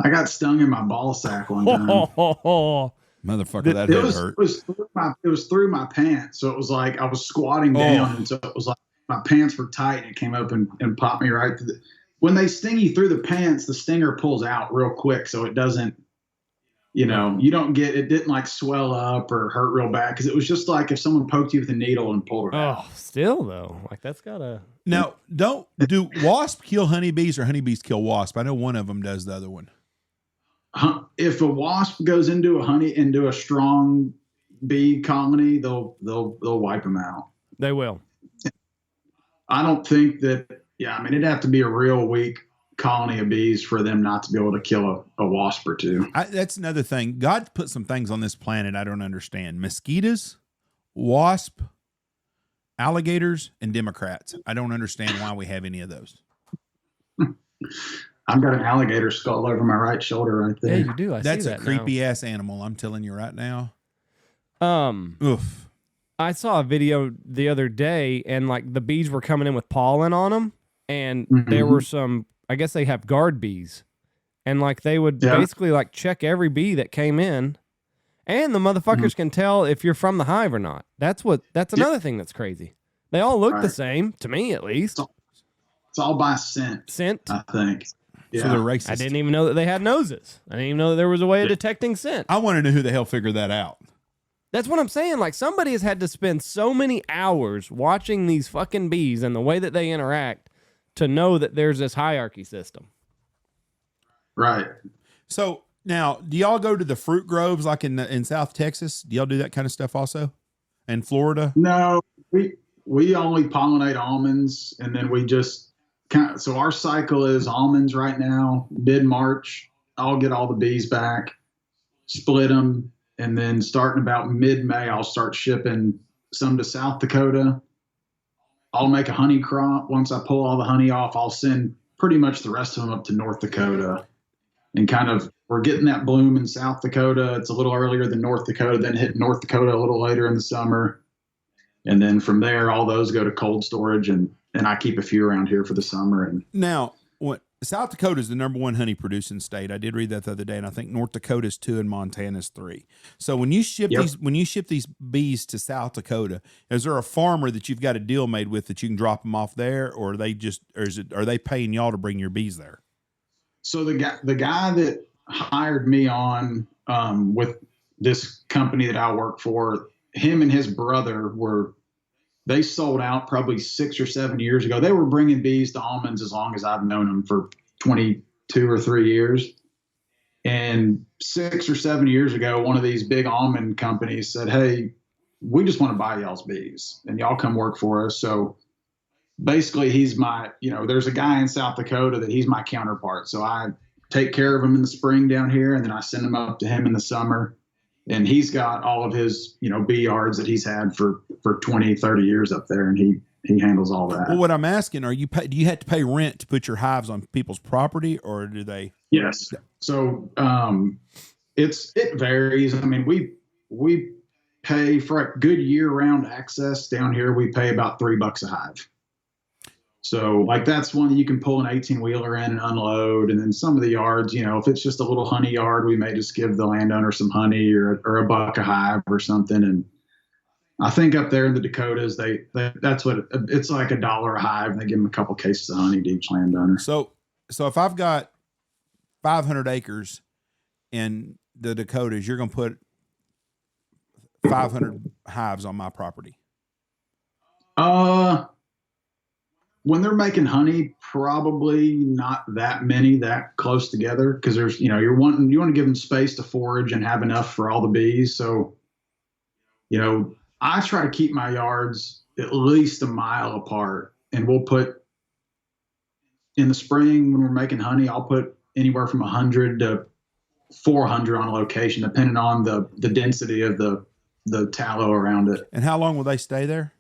I got stung in my ball sack one time. Motherfucker, that hurt. It was through my pants. So it was like I was squatting down, and so it was like my pants were tight, and it came up and popped me right through when they sting you through the pants, the stinger pulls out real quick, so it doesn't, you don't get, it didn't like swell up or hurt real bad, because it was just like if someone poked you with a needle and pulled it out. Oh, still though, like that's gotta. Now, do wasps kill honeybees or honeybees kill wasps? I know one of them does the other one. If a wasp goes into a strong bee colony, they'll wipe them out. They will. I don't think that. Yeah, I mean, it'd have to be a real weak colony of bees for them not to be able to kill a wasp or two. That's another thing. God put some things on this planet I don't understand. Mosquitoes, wasp, alligators, and Democrats. I don't understand why we have any of those. I've got an alligator skull over my right shoulder right there. Yeah, you do. That's see a that creepy ass animal. I'm telling you right now. now. Oof. I saw a video the other day, and like the bees were coming in with pollen on them, and there were some. I guess they have guard bees, and like they would basically like check every bee that came in, and the motherfuckers can tell if you're from the hive or not. That's another thing that's crazy. They all look the same to me, at least. It's all by scent. I think. Yeah. So they're racist. I didn't even know that they had noses. I didn't even know that there was a way of detecting scent. I want to know who the hell figured that out. That's what I'm saying. Like, somebody has had to spend so many hours watching these fucking bees and the way that they interact to know that there's this hierarchy system. Right. So now, do y'all go to the fruit groves like in South Texas? Do y'all do that kind of stuff also? In Florida? No, we only pollinate almonds, and then we just so our cycle is almonds right now, mid-March. I'll get all the bees back, split them, and then starting about mid-May, I'll start shipping some to South Dakota. I'll make a honey crop. Once I pull all the honey off, I'll send pretty much the rest of them up to North Dakota. And we're getting that bloom in South Dakota. It's a little earlier than North Dakota, then hit North Dakota a little later in the summer. And then from there, all those go to cold storage, and I keep a few around here for the summer. And now, South Dakota is the number one honey producing state. I did read that the other day, and I think North Dakota is 2 and Montana is 3. So when you ship these bees to South Dakota, is there a farmer that you've got a deal made with that you can drop them off there, or are they paying y'all to bring your bees there? So the guy that hired me on with this company that I work for, him and his brother they sold out probably 6 or 7 years ago. They were bringing bees to almonds as long as I've known them, for 22 or 3 years. And 6 or 7 years ago, one of these big almond companies said, "Hey, we just want to buy y'all's bees and y'all come work for us." So basically he's there's a guy in South Dakota that he's my counterpart. So I take care of him in the spring down here, and then I send him up to him in the summer. And he's got all of his, bee yards that he's had for 20, 30 years up there, and he handles all that. Well, what I'm asking, do you have to pay rent to put your hives on people's property, or do they? Yes. So it varies. I mean, we pay for a good year-round access down here. We pay about $3 a hive. So like that's one that you can pull an 18-wheeler in and unload. And then some of the yards, if it's just a little honey yard, we may just give the landowner some honey or $1 a hive or something. And I think up there in the Dakotas, that's what it's like, $1 a hive, and they give them a couple cases of honey to each landowner. So if I've got 500 acres in the Dakotas, you're going to put 500 hives on my property. When they're making honey, probably not that many that close together, because there's, you want to give them space to forage and have enough for all the bees. So, I try to keep my yards at least a mile apart, and we'll put in the spring when we're making honey, I'll put anywhere from 100 to 400 on a location, depending on the density of the tallow around it. And how long will they stay there?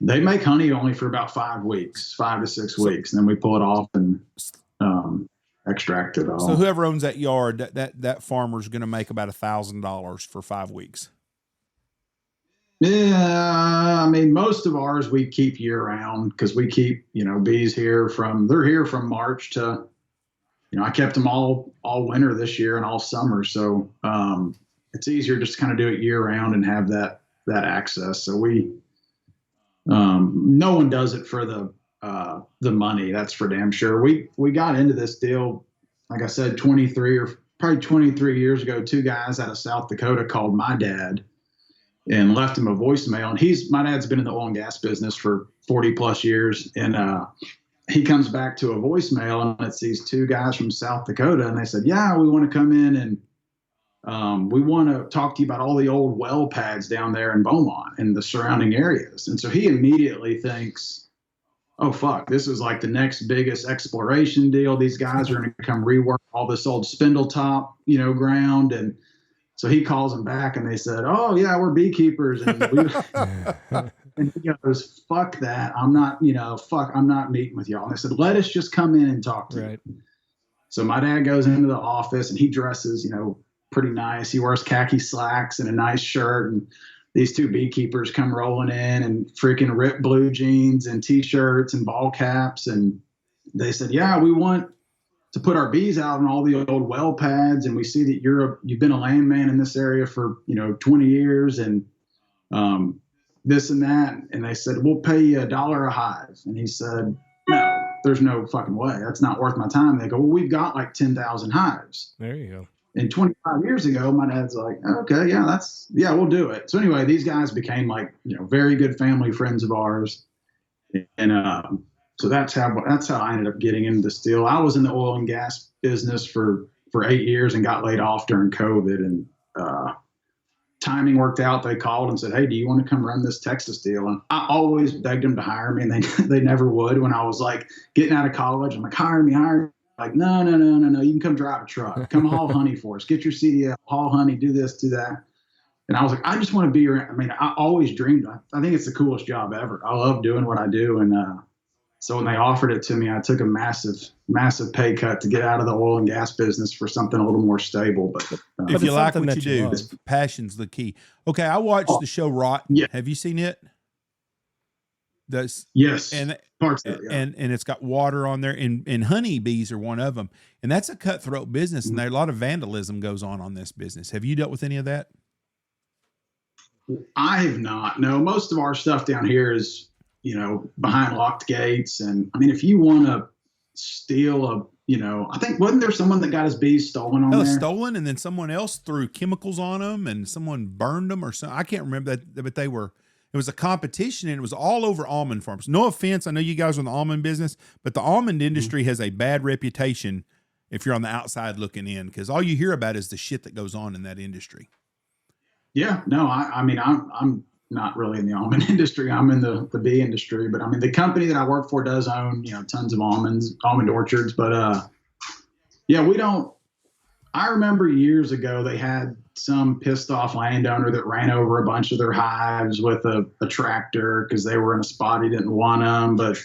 They make honey only for about 5 weeks, 5 to 6 weeks, and then we pull it off and extract it all. So whoever owns that yard, that farmer's going to make about $1,000 for 5 weeks. Yeah, I mean, most of ours we keep year round, because we keep bees here they're here from March to I kept them all winter this year and all summer, so it's easier just to kind of do it year round and have that access. So no one does it for the money. That's for damn sure. We got into this deal, like I said, 23 years ago. 2 guys out of South Dakota called my dad and left him a voicemail. And my dad's been in the oil and gas business for 40 plus years. And he comes back to a voicemail, and it's these 2 guys from South Dakota. And they said, "Yeah, we want to come in and we want to talk to you about all the old well pads down there in Beaumont and the surrounding areas." And so he immediately thinks, "Oh, fuck, this is like the next biggest exploration deal. These guys are going to come rework all this old spindle top, ground." And So he calls them back and they said, "Oh yeah, we're beekeepers." And, and he goes, "Fuck that. I'm not, I'm not meeting with y'all." And they said, "Let us just come in and talk to you." So my dad goes into the office and he dresses, pretty nice. He wears khaki slacks and a nice shirt. And these two beekeepers come rolling in and freaking ripped blue jeans and t-shirts and ball caps. And they said, "Yeah, we want to put our bees out on all the old well pads. And we see that you've been a landman in this area for, 20 years and this and that." And they said, "We'll pay you $1 a hive." And he said, "No, there's no fucking way. That's not worth my time." They go, "Well, we've got like 10,000 hives." There you go. And 25 years ago, my dad's like, "Okay, yeah, we'll do it." So anyway, these guys became like, very good family friends of ours. And so that's how I ended up getting into this deal. I was in the oil and gas business for 8 years and got laid off during COVID. And timing worked out. They called and said, "Hey, do you want to come run this Texas deal?" And I always begged them to hire me, and they never would. When I was like getting out of college, I'm like, "Hire me." Like, no. You can come drive a truck. Come haul honey for us. Get your CDL, haul honey, do this, do that. And I was like, I just want to be around. I mean, I always dreamed. I think it's the coolest job ever. I love doing what I do. And so when they offered it to me, I took a massive pay cut to get out of the oil and gas business for something a little more stable. But if you like what you do, passion's the key. Okay, I watched the show Rotten. Yeah. Have you seen it? Yes, and parts of it, yeah. and it's got water on there, and honeybees are one of them, and that's a cutthroat business, and there a lot of vandalism goes on this business. Have you dealt with any of that? I have not. No, most of our stuff down here is behind locked gates, and I mean, if you want to steal I think wasn't there someone that got his bees stolen on there? Stolen, and then someone else threw chemicals on them, and someone burned them or something. I can't remember that, but it was a competition, and it was all over almond farms. No offense, I know you guys are in the almond business, but the almond industry has a bad reputation if you're on the outside looking in, because all you hear about is the shit that goes on in that industry. Yeah, no, I mean, I'm not really in the almond industry. I'm in the bee industry, but I mean, the company that I work for does own, tons of almond orchards, but we don't. I remember years ago they had some pissed off landowner that ran over a bunch of their hives with a tractor because they were in a spot he didn't want them. But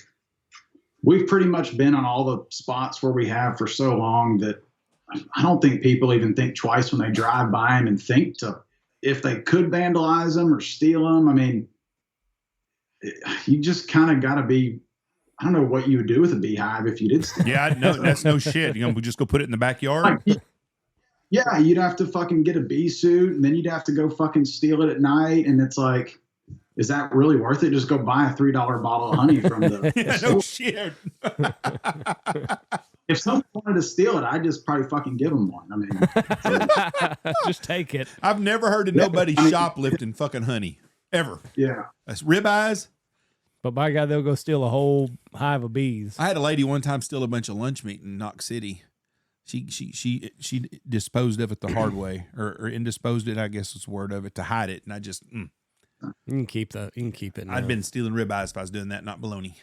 we've pretty much been on all the spots where we have for so long that I don't think people even think twice when they drive by them and think if they could vandalize them or steal them. I mean, you just kind of got to be. I don't know what you would do with a beehive if you did steal. Yeah, no, that's no shit. We just go put it in the backyard. Yeah, you'd have to fucking get a bee suit, and then you'd have to go fucking steal it at night. And it's like, is that really worth it? Just go buy a $3 bottle of honey from the yeah, no shit. If someone wanted to steal it, I'd just probably fucking give them one. I mean, just take it. I've never heard of nobody shoplifting fucking honey ever. Yeah, that's ribeyes. But by God, they'll go steal a whole hive of bees. I had a lady one time steal a bunch of lunch meat in Knox City. She disposed of it the hard way, or indisposed it, I guess is the word of it, to hide it. And I just You can keep it. Now. I'd been stealing ribeyes if I was doing that, not bologna.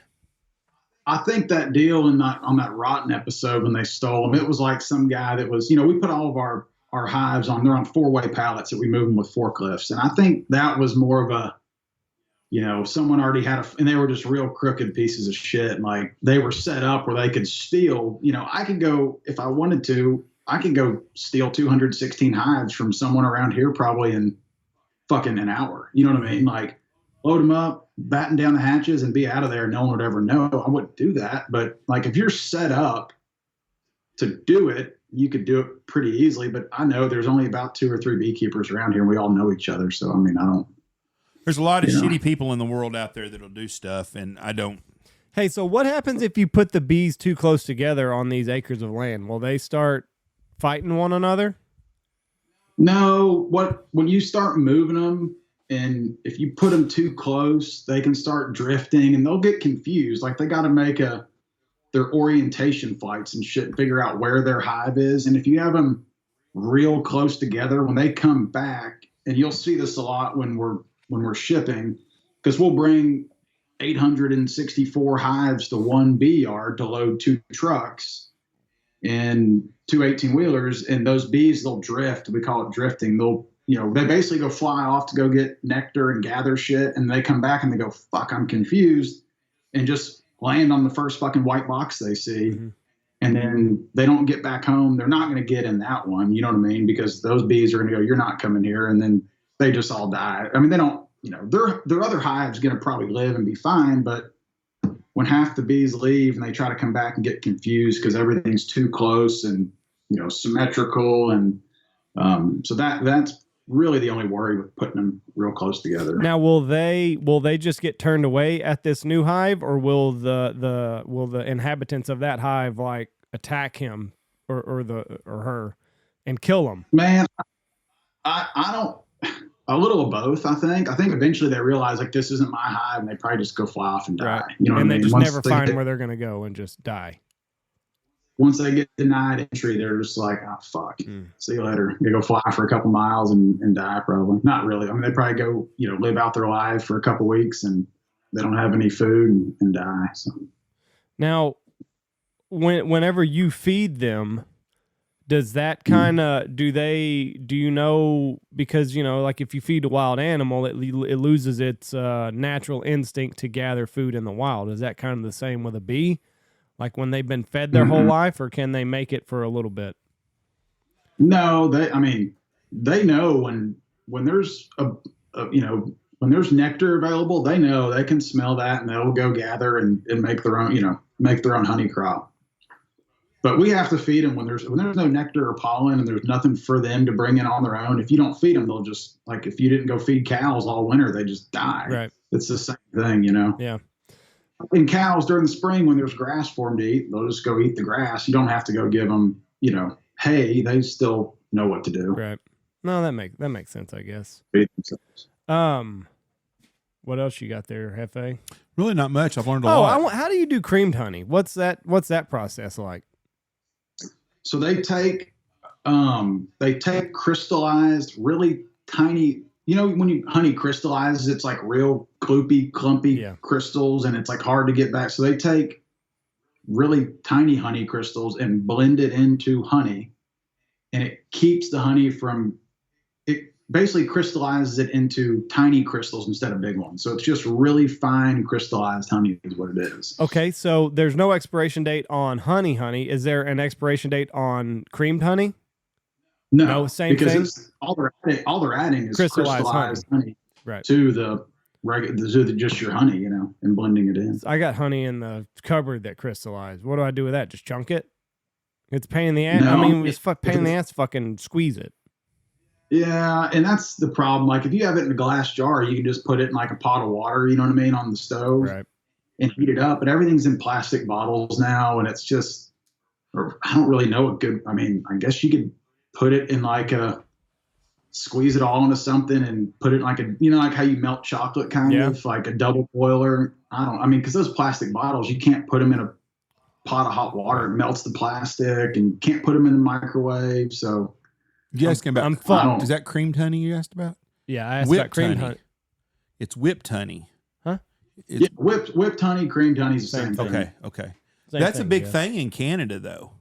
I think that deal on that Rotten episode when they stole them, it was like some guy that was, we put all of our hives on, they're on 4-way pallets that we move them with forklifts. And I think that was more of a, someone already had and they were just real crooked pieces of shit. And like they were set up where they could steal, I could go, if I wanted to, I could go steal 216 hives from someone around here probably in fucking an hour. You know what I mean? Like load them up, batten down the hatches and be out of there. No one would ever know. I wouldn't do that. But like, if you're set up to do it, you could do it pretty easily. But I know there's only about 2 or 3 beekeepers around here. And we all know each other. So, I mean, there's a lot of shitty people in the world out there that'll do stuff, and I don't. Hey, so what happens if you put the bees too close together on these acres of land? Will they start fighting one another? No. When you start moving them, and if you put them too close, they can start drifting, and they'll get confused. Like they got to make their orientation flights and shit, and figure out where their hive is. And if you have them real close together, when they come back, and you'll see this a lot when we're shipping, because we'll bring 864 hives to one bee yard to load 2 trucks. in two 18-wheelers, and those bees, they'll drift. We call it drifting. They'll, they basically go fly off to go get nectar and gather shit, and they come back and they go, fuck, I'm confused, and just land on the first fucking white box they see. Mm-hmm. And then they don't get back home. They're not going to get in that one, you know what I mean? Because those bees are going to go, you're not coming here, and then they just all die. I mean, they don't, their other hive's going to probably live and be fine, but when half the bees leave and they try to come back and get confused because everything's too close and, symmetrical. And so that's really the only worry with putting them real close together. Now, will they just get turned away at this new hive, or will the inhabitants of that hive like attack him or her and kill him? Man, I don't. A little of both, I think. I think eventually they realize like this isn't my hive, and they probably just go fly off and die. Right. You know, and what they I mean? just Once never find where they're going to go and just die. Once they get denied entry, they're just like, oh fuck, see you later. They go fly for a couple miles and die probably. Not really. I mean, they probably go live out their life for a couple weeks and they don't have any food and die. So now, whenever you feed them, does that kind of, do you know, because, like if you feed a wild animal, it loses its natural instinct to gather food in the wild. Is that kind of the same with a bee? Like when they've been fed their whole life, or can they make it for a little bit? No, they know when there's when there's nectar available, they know they can smell that and they'll go gather and make their own honey crop. But we have to feed them when there's no nectar or pollen and there's nothing for them to bring in on their own. If you don't feed them, they'll just, like, if you didn't go feed cows all winter, they just die. Right. It's the same thing, Yeah. And cows during the spring, when there's grass for them to eat, they'll just go eat the grass. You don't have to go give them, hay. They still know what to do. Right. No, that makes sense, I guess. Feed themselves. What else you got there, Hefe? Really not much. I've learned a lot. How do you do creamed honey? What's that process like? So they take crystallized, really tiny, when honey crystallizes, it's like real gloopy, clumpy crystals, and it's like hard to get back. So they take really tiny honey crystals and blend it into honey, and it keeps the honey it basically crystallizes it into tiny crystals instead of big ones. So it's just really fine crystallized honey is what it is. Okay, so there's no expiration date on honey. Is there an expiration date on creamed honey? No, same because thing? it's all they're adding is crystallized honey right to the regular, just your honey, and blending it in. I got honey in the cupboard that crystallized. What do I do with that? Just chunk it? It's a pain in the ass. No, I mean, it's pain in the ass. Fucking squeeze it. Yeah, and that's the problem. Like if you have it in a glass jar, you can just put it in like a pot of water, you know what I mean, on the stove, right, and heat it up. But everything's in plastic bottles now, and it's just, or I don't really know what good. I mean, I guess you could put it in like squeeze it all into something and put it in like like how you melt chocolate, kind of like a double boiler. Because those plastic bottles, you can't put them in a pot of hot water. It melts the plastic, and you can't put them in the microwave. So. You asking about? I'm fucked. Is that creamed honey you asked about? Yeah, I asked about creamed honey. It's whipped honey. Huh? Whipped honey, creamed honey is the same thing. Okay. Same That's thing, a big thing in Canada, though.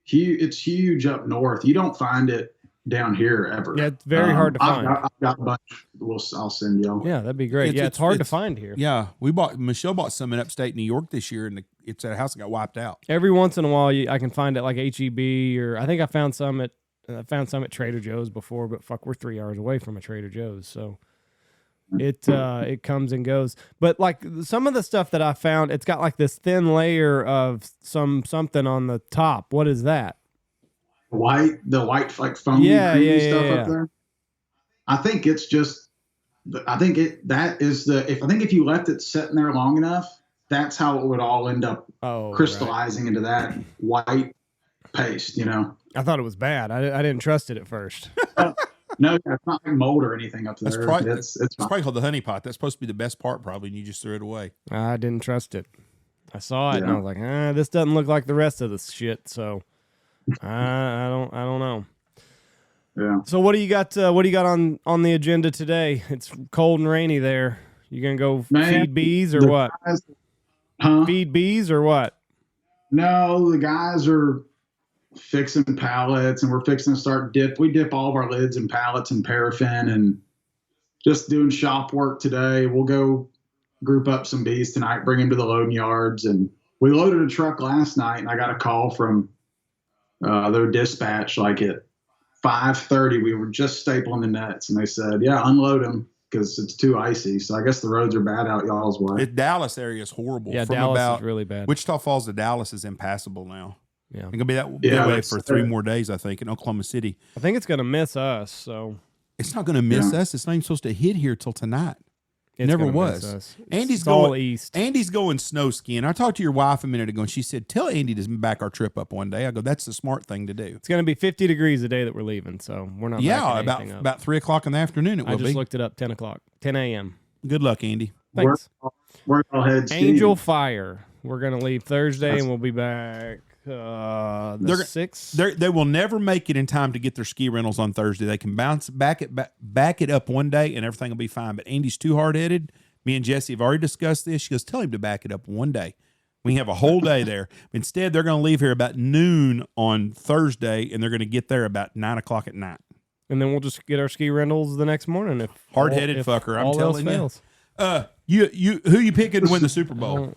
It's huge up north. You don't find it down here ever. Yeah, it's very hard to find. I've got a bunch. I'll send y'all. Yeah, that'd be great. It's hard to find here. Yeah, Michelle bought some in upstate New York this year, and it's at a house that got wiped out. Every once in a while, I can find it like HEB, or I think I found some at Trader Joe's before. But fuck, we're 3 hours away from a Trader Joe's, so it comes and goes. But like some of the stuff that I found, it's got like this thin layer of something on the top. What is that? The white like foamy creamy stuff up there. I think it's just. I think if you left it sitting there long enough, that's how it would all end up crystallizing into that white paste. I thought it was bad. I didn't trust it at first. No, it's not like mold or anything up there. It's probably called the honey pot. That's supposed to be the best part, probably, and you just threw it away. I didn't trust it. I saw it and I was like, this doesn't look like the rest of this shit. So I don't know. Yeah. So what do you got? What do you got on the agenda today? It's cold and rainy there. You gonna go feed bees or what? Huh? Feed bees or what? No, the guys are fixing pallets, and we're fixing to start we dip all of our lids in pallets and paraffin, and just doing shop work today. We'll go group up some bees tonight, bring them to the loading yards. And we loaded a truck last night, and I got a call from their dispatch like at 5:30. We were just stapling the nets, and they said, yeah, unload them because it's too icy. So I guess the roads are bad out y'all's way. The Dallas area is horrible. Yeah, From Dallas is really bad. Wichita Falls to Dallas is impassable now. Yeah. It's going to be that way for 3 more days, I think, in Oklahoma City. I think it's going to miss us, so. It's not going to miss us. It's not even supposed to hit here till tonight. It never was. Andy's going east. Andy's going snow skiing. I talked to your wife a minute ago, and she said, tell Andy to back our trip up one day. I go, that's the smart thing to do. It's going to be 50 degrees the day that we're leaving, so we're not about 3 o'clock in the afternoon it will be. I just looked it up, 10 a.m. Good luck, Andy. Thanks. Where y'all head, Angel Fire. We're going to leave Thursday, and we'll be back the 6th. They will never make it in time to get their ski rentals on Thursday. They can back it up one day, and everything will be fine. But Andy's too hard-headed. Me and Jesse have already discussed this. She goes, tell him to back it up one day. We have a whole day there. Instead, they're going to leave here about noon on Thursday, and they're going to get there about 9 o'clock at night. And then we'll just get our ski rentals the next morning. If hard-headed fucker, I'm telling you. Who you picking to win the Super Bowl?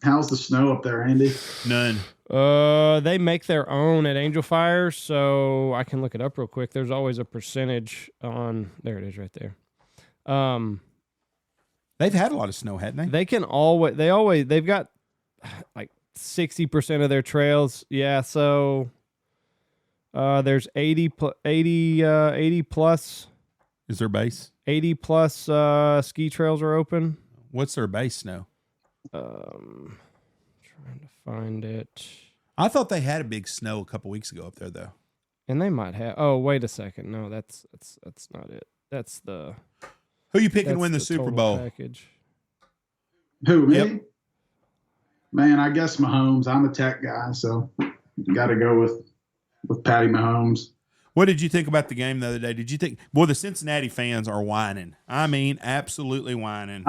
How's the snow up there, Andy? None. They make their own at Angel Fire, so I can look it up real quick. There's always a percentage on. There it is, right there. They've had a lot of snow, hadn't they? They've got like 60% of their trails. Yeah, so there's 80 plus. Is their base? 80 plus ski trails are open. What's their base snow? Trying to find it. I thought they had a big snow a couple weeks ago up there, though. And they might have. Oh, wait a second. No, that's not it. That's the. Who you picking to win the Super Bowl? Package. Who, me? Yep. Man, I guess Mahomes. I'm a tech guy, so got to go with Patty Mahomes. What did you think about the game the other day? Did you think, boy, the Cincinnati fans are whining. I mean, absolutely whining.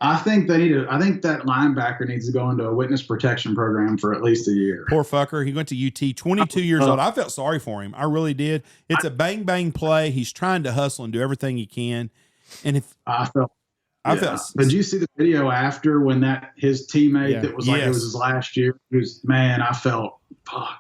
I think I think that linebacker needs to go into a witness protection program for at least a year. Poor fucker. He went to UT, 22 years old. I felt sorry for him. I really did. It's a bang, bang play. He's trying to hustle and do everything he can. And I felt. Did you see the video after when his teammate that was like it was his last year? I felt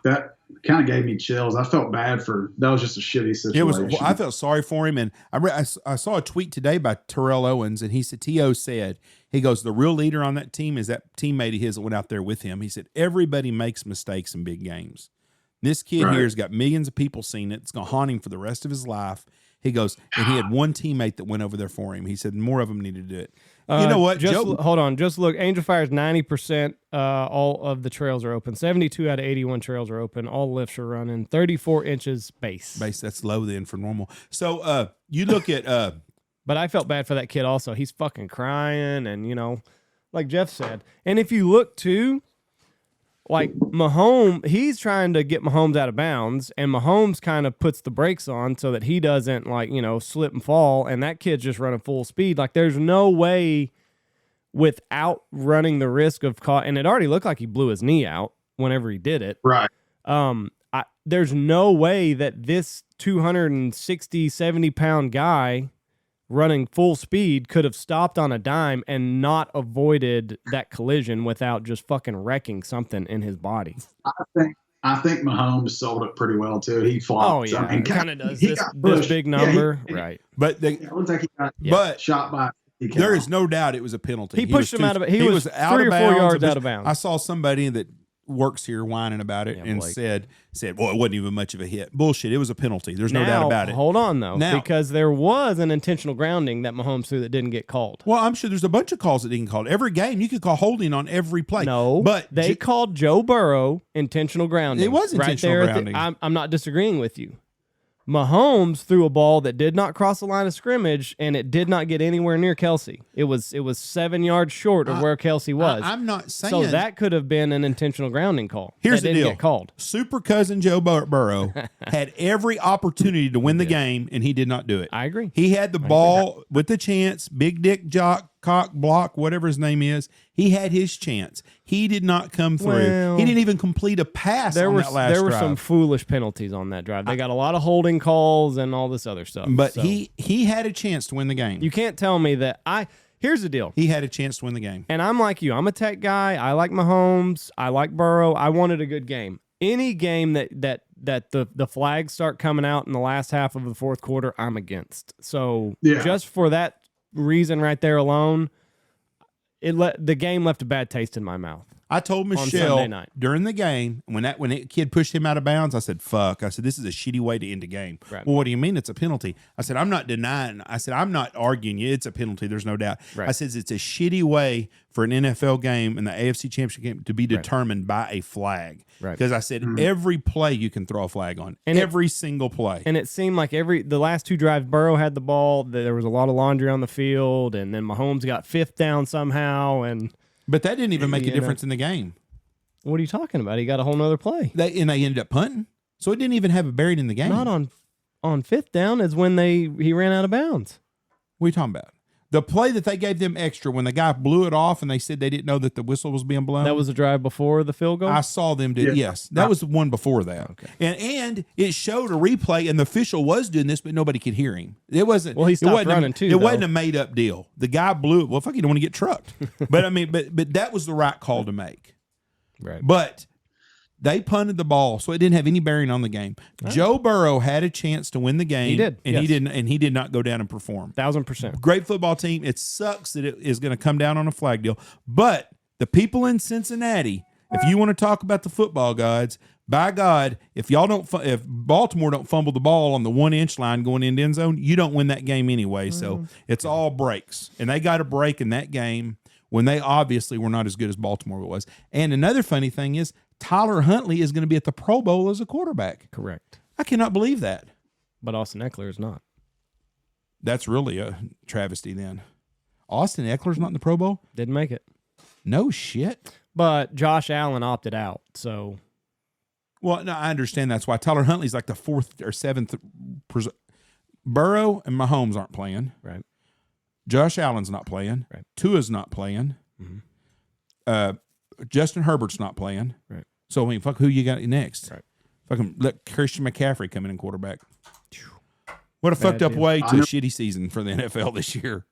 that kind of gave me chills. I felt bad that was just a shitty situation. I felt sorry for him, and I saw a tweet today by Terrell Owens, and he said, T.O. said, he goes, the real leader on that team is that teammate of his that went out there with him. He said, everybody makes mistakes in big games. This kid here has got millions of people seeing it. It's going to haunt him for the rest of his life. He goes, and he had one teammate that went over there for him. He said more of them needed to do it. You know what? Hold on. Just look. Angel Fire's 90%. All of the trails are open. 72 out of 81 trails are open. All lifts are running. 34 inches base. That's low then for normal. So you look at. But I felt bad for that kid also. He's fucking crying, and like Jeff said. And if you look too, like Mahomes, he's trying to get Mahomes out of bounds, and Mahomes kind of puts the brakes on so that he doesn't slip and fall, and that kid's just running full speed. Like there's no way without running the risk of and it already looked like he blew his knee out whenever he did it. Right. There's no way that this 260, 70-pound guy running full speed could have stopped on a dime and not avoided that collision without just fucking wrecking something in his body. I think Mahomes sold it pretty well too. He flopped. Oh yeah, he kind of does this big number, right? But it looks like he got shot by. There is no doubt it was a penalty. He pushed him out of it. He was 3 or 4 yards out of bounds. I saw somebody that works here whining about it and said, well, it wasn't even much of a hit. Bullshit. It was a penalty. There's no doubt about it. Hold on, though, because there was an intentional grounding that Mahomes threw that didn't get called. Well, I'm sure there's a bunch of calls that didn't get called. Every game, you could call holding on every play. No, but they called Joe Burrow intentional grounding. It was intentional grounding. I'm not disagreeing with you. Mahomes threw a ball that did not cross the line of scrimmage, and it did not get anywhere near Kelsey. It was 7 yards short of where Kelsey was. I'm not saying so. That could have been an intentional grounding call. Here's the deal: get called. Super cousin Joe Burrow had every opportunity to win the game, and he did not do it. I agree. He had the ball with the chance. Big dick jock Block, whatever his name is, he had his chance. He did not come through. Well, he didn't even complete a pass on that last drive. There were some foolish penalties on that drive. They got a lot of holding calls and all this other stuff. But he had a chance to win the game. You can't tell me that here's the deal. He had a chance to win the game. And I'm like you. I'm a Tech guy. I like Mahomes. I like Burrow. I wanted a good game. Any game that the flags start coming out in the last half of the fourth quarter, I'm against. So just for that reason right there alone, the game left a bad taste in my mouth. I told Michelle during the game when that kid pushed him out of bounds, I said, fuck. I said, this is a shitty way to end a game. Right. Well, what do you mean it's a penalty? I said, I'm not denying. I said, I'm not arguing you. It's a penalty. There's no doubt. Right. I said, it's a shitty way for an NFL game and the AFC Championship game to be determined by a flag. Right. Because I said, every play you can throw a flag on. And every single play. And it seemed like the last two drives, Burrow had the ball. There was a lot of laundry on the field. And then Mahomes got fifth down somehow. But that didn't even make a difference in the game. What are you talking about? He got a whole nother play. They ended up punting. So it didn't even have it buried in the game. Not on fifth down is when he ran out of bounds. What are you talking about? The play that they gave them extra when the guy blew it off and they said they didn't know that the whistle was being blown. That was the drive before the field goal? I saw them do Yes. That was the one before that. Okay. And it showed a replay and the official was doing this, but nobody could hear him. It wasn't. Well, he stopped running too. It wasn't a made up deal. The guy blew it. Well, fuck, you don't want to get trucked. But I mean, but that was the right call to make. Right. But they punted the ball, so it didn't have any bearing on the game. Oh. Joe Burrow had a chance to win the game. He did. And he didn't, and he did not go down and perform. 1,000%. Great football team. It sucks that it is going to come down on a flag deal. But the people in Cincinnati, if you want to talk about the football gods, by God, if Baltimore don't fumble the ball on the 1-inch line going into end zone, you don't win that game anyway. So it's all breaks. And they got a break in that game when they obviously were not as good as Baltimore was. And another funny thing is Tyler Huntley is going to be at the Pro Bowl as a quarterback. Correct. I cannot believe that. But Austin Eckler is not. That's really a travesty then. Austin Eckler's not in the Pro Bowl? Didn't make it. No shit. But Josh Allen opted out, so. Well, no, I understand that's why. Tyler Huntley's like the fourth or seventh. Burrow and Mahomes aren't playing. Right. Josh Allen's not playing. Right. Tua's not playing. Mm-hmm. Justin Herbert's not playing. Right. So, I mean, fuck who you got next. Right. Fucking let Christian McCaffrey come in quarterback. What a fucked up way to a shitty season for the NFL this year.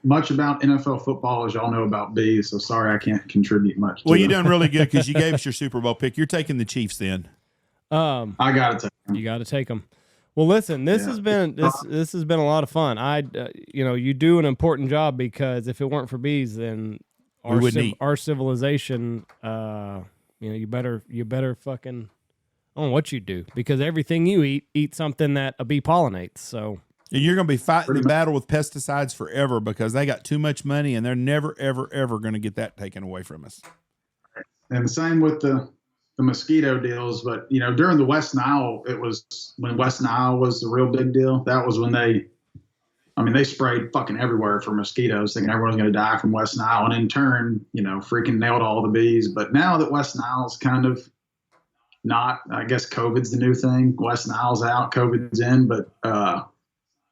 Much about NFL football as y'all know about bees, so sorry I can't contribute much. Well, you done really good because you gave us your Super Bowl pick. You're taking the Chiefs then. I got to take them. You got to take them. Well, listen, this has been a lot of fun. You do an important job because if it weren't for bees, then our civilization, you better fucking, I don't know what you do because everything you eat something that a bee pollinates. So you're going to be fighting the battle with pesticides forever because they got too much money and they're never, ever, ever going to get that taken away from us. And the same with the mosquito deals, but during the West Nile, it was when West Nile was the real big deal. That was when they sprayed fucking everywhere for mosquitoes, thinking everyone's going to die from West Nile, and in turn, freaking nailed all the bees. But now that West Nile's kind of not, I guess COVID's the new thing. West Nile's out, COVID's in, but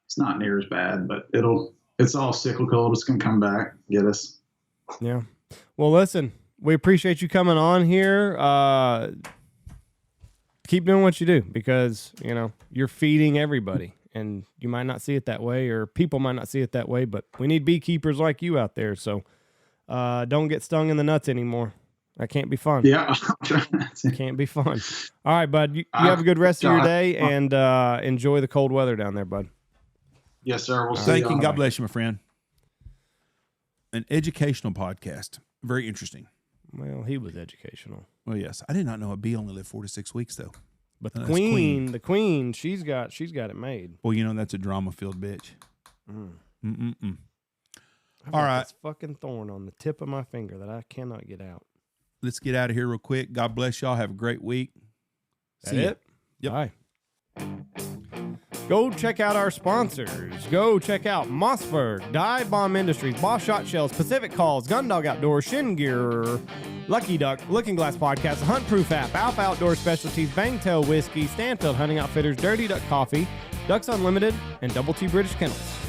it's not near as bad. But it's all cyclical. It's going to come back, get us. Yeah. Well, listen. We appreciate you coming on here. Keep doing what you do because, you're feeding everybody and you might not see it that way or people might not see it that way, but we need beekeepers like you out there. So don't get stung in the nuts anymore. That can't be fun. Yeah. Can't be fun. All right, bud. You have a good rest of your day and enjoy the cold weather down there, bud. Yes, sir. We'll see Thank you. God bless you, my friend. An educational podcast. Very interesting. Well, he was educational. Well, yes. I did not know a bee only lived 4 to 6 weeks, though. But the queen, she's got it made. Well, that's a drama-filled bitch. All right. This fucking thorn on the tip of my finger that I cannot get out. Let's get out of here real quick. God bless y'all. Have a great week. That's it? Yep. Bye. Go check out our sponsors. Go check out Mossberg, Dive Bomb Industries, Boss Shot Shells, Pacific Calls, Gundog Outdoors, Shin Gear, Lucky Duck, Looking Glass Podcast, Hunt Proof App, Alpha Outdoor Specialties, Bangtail Whiskey, Stanfield Hunting Outfitters, Dirty Duck Coffee, Ducks Unlimited, and Double T British Kennels.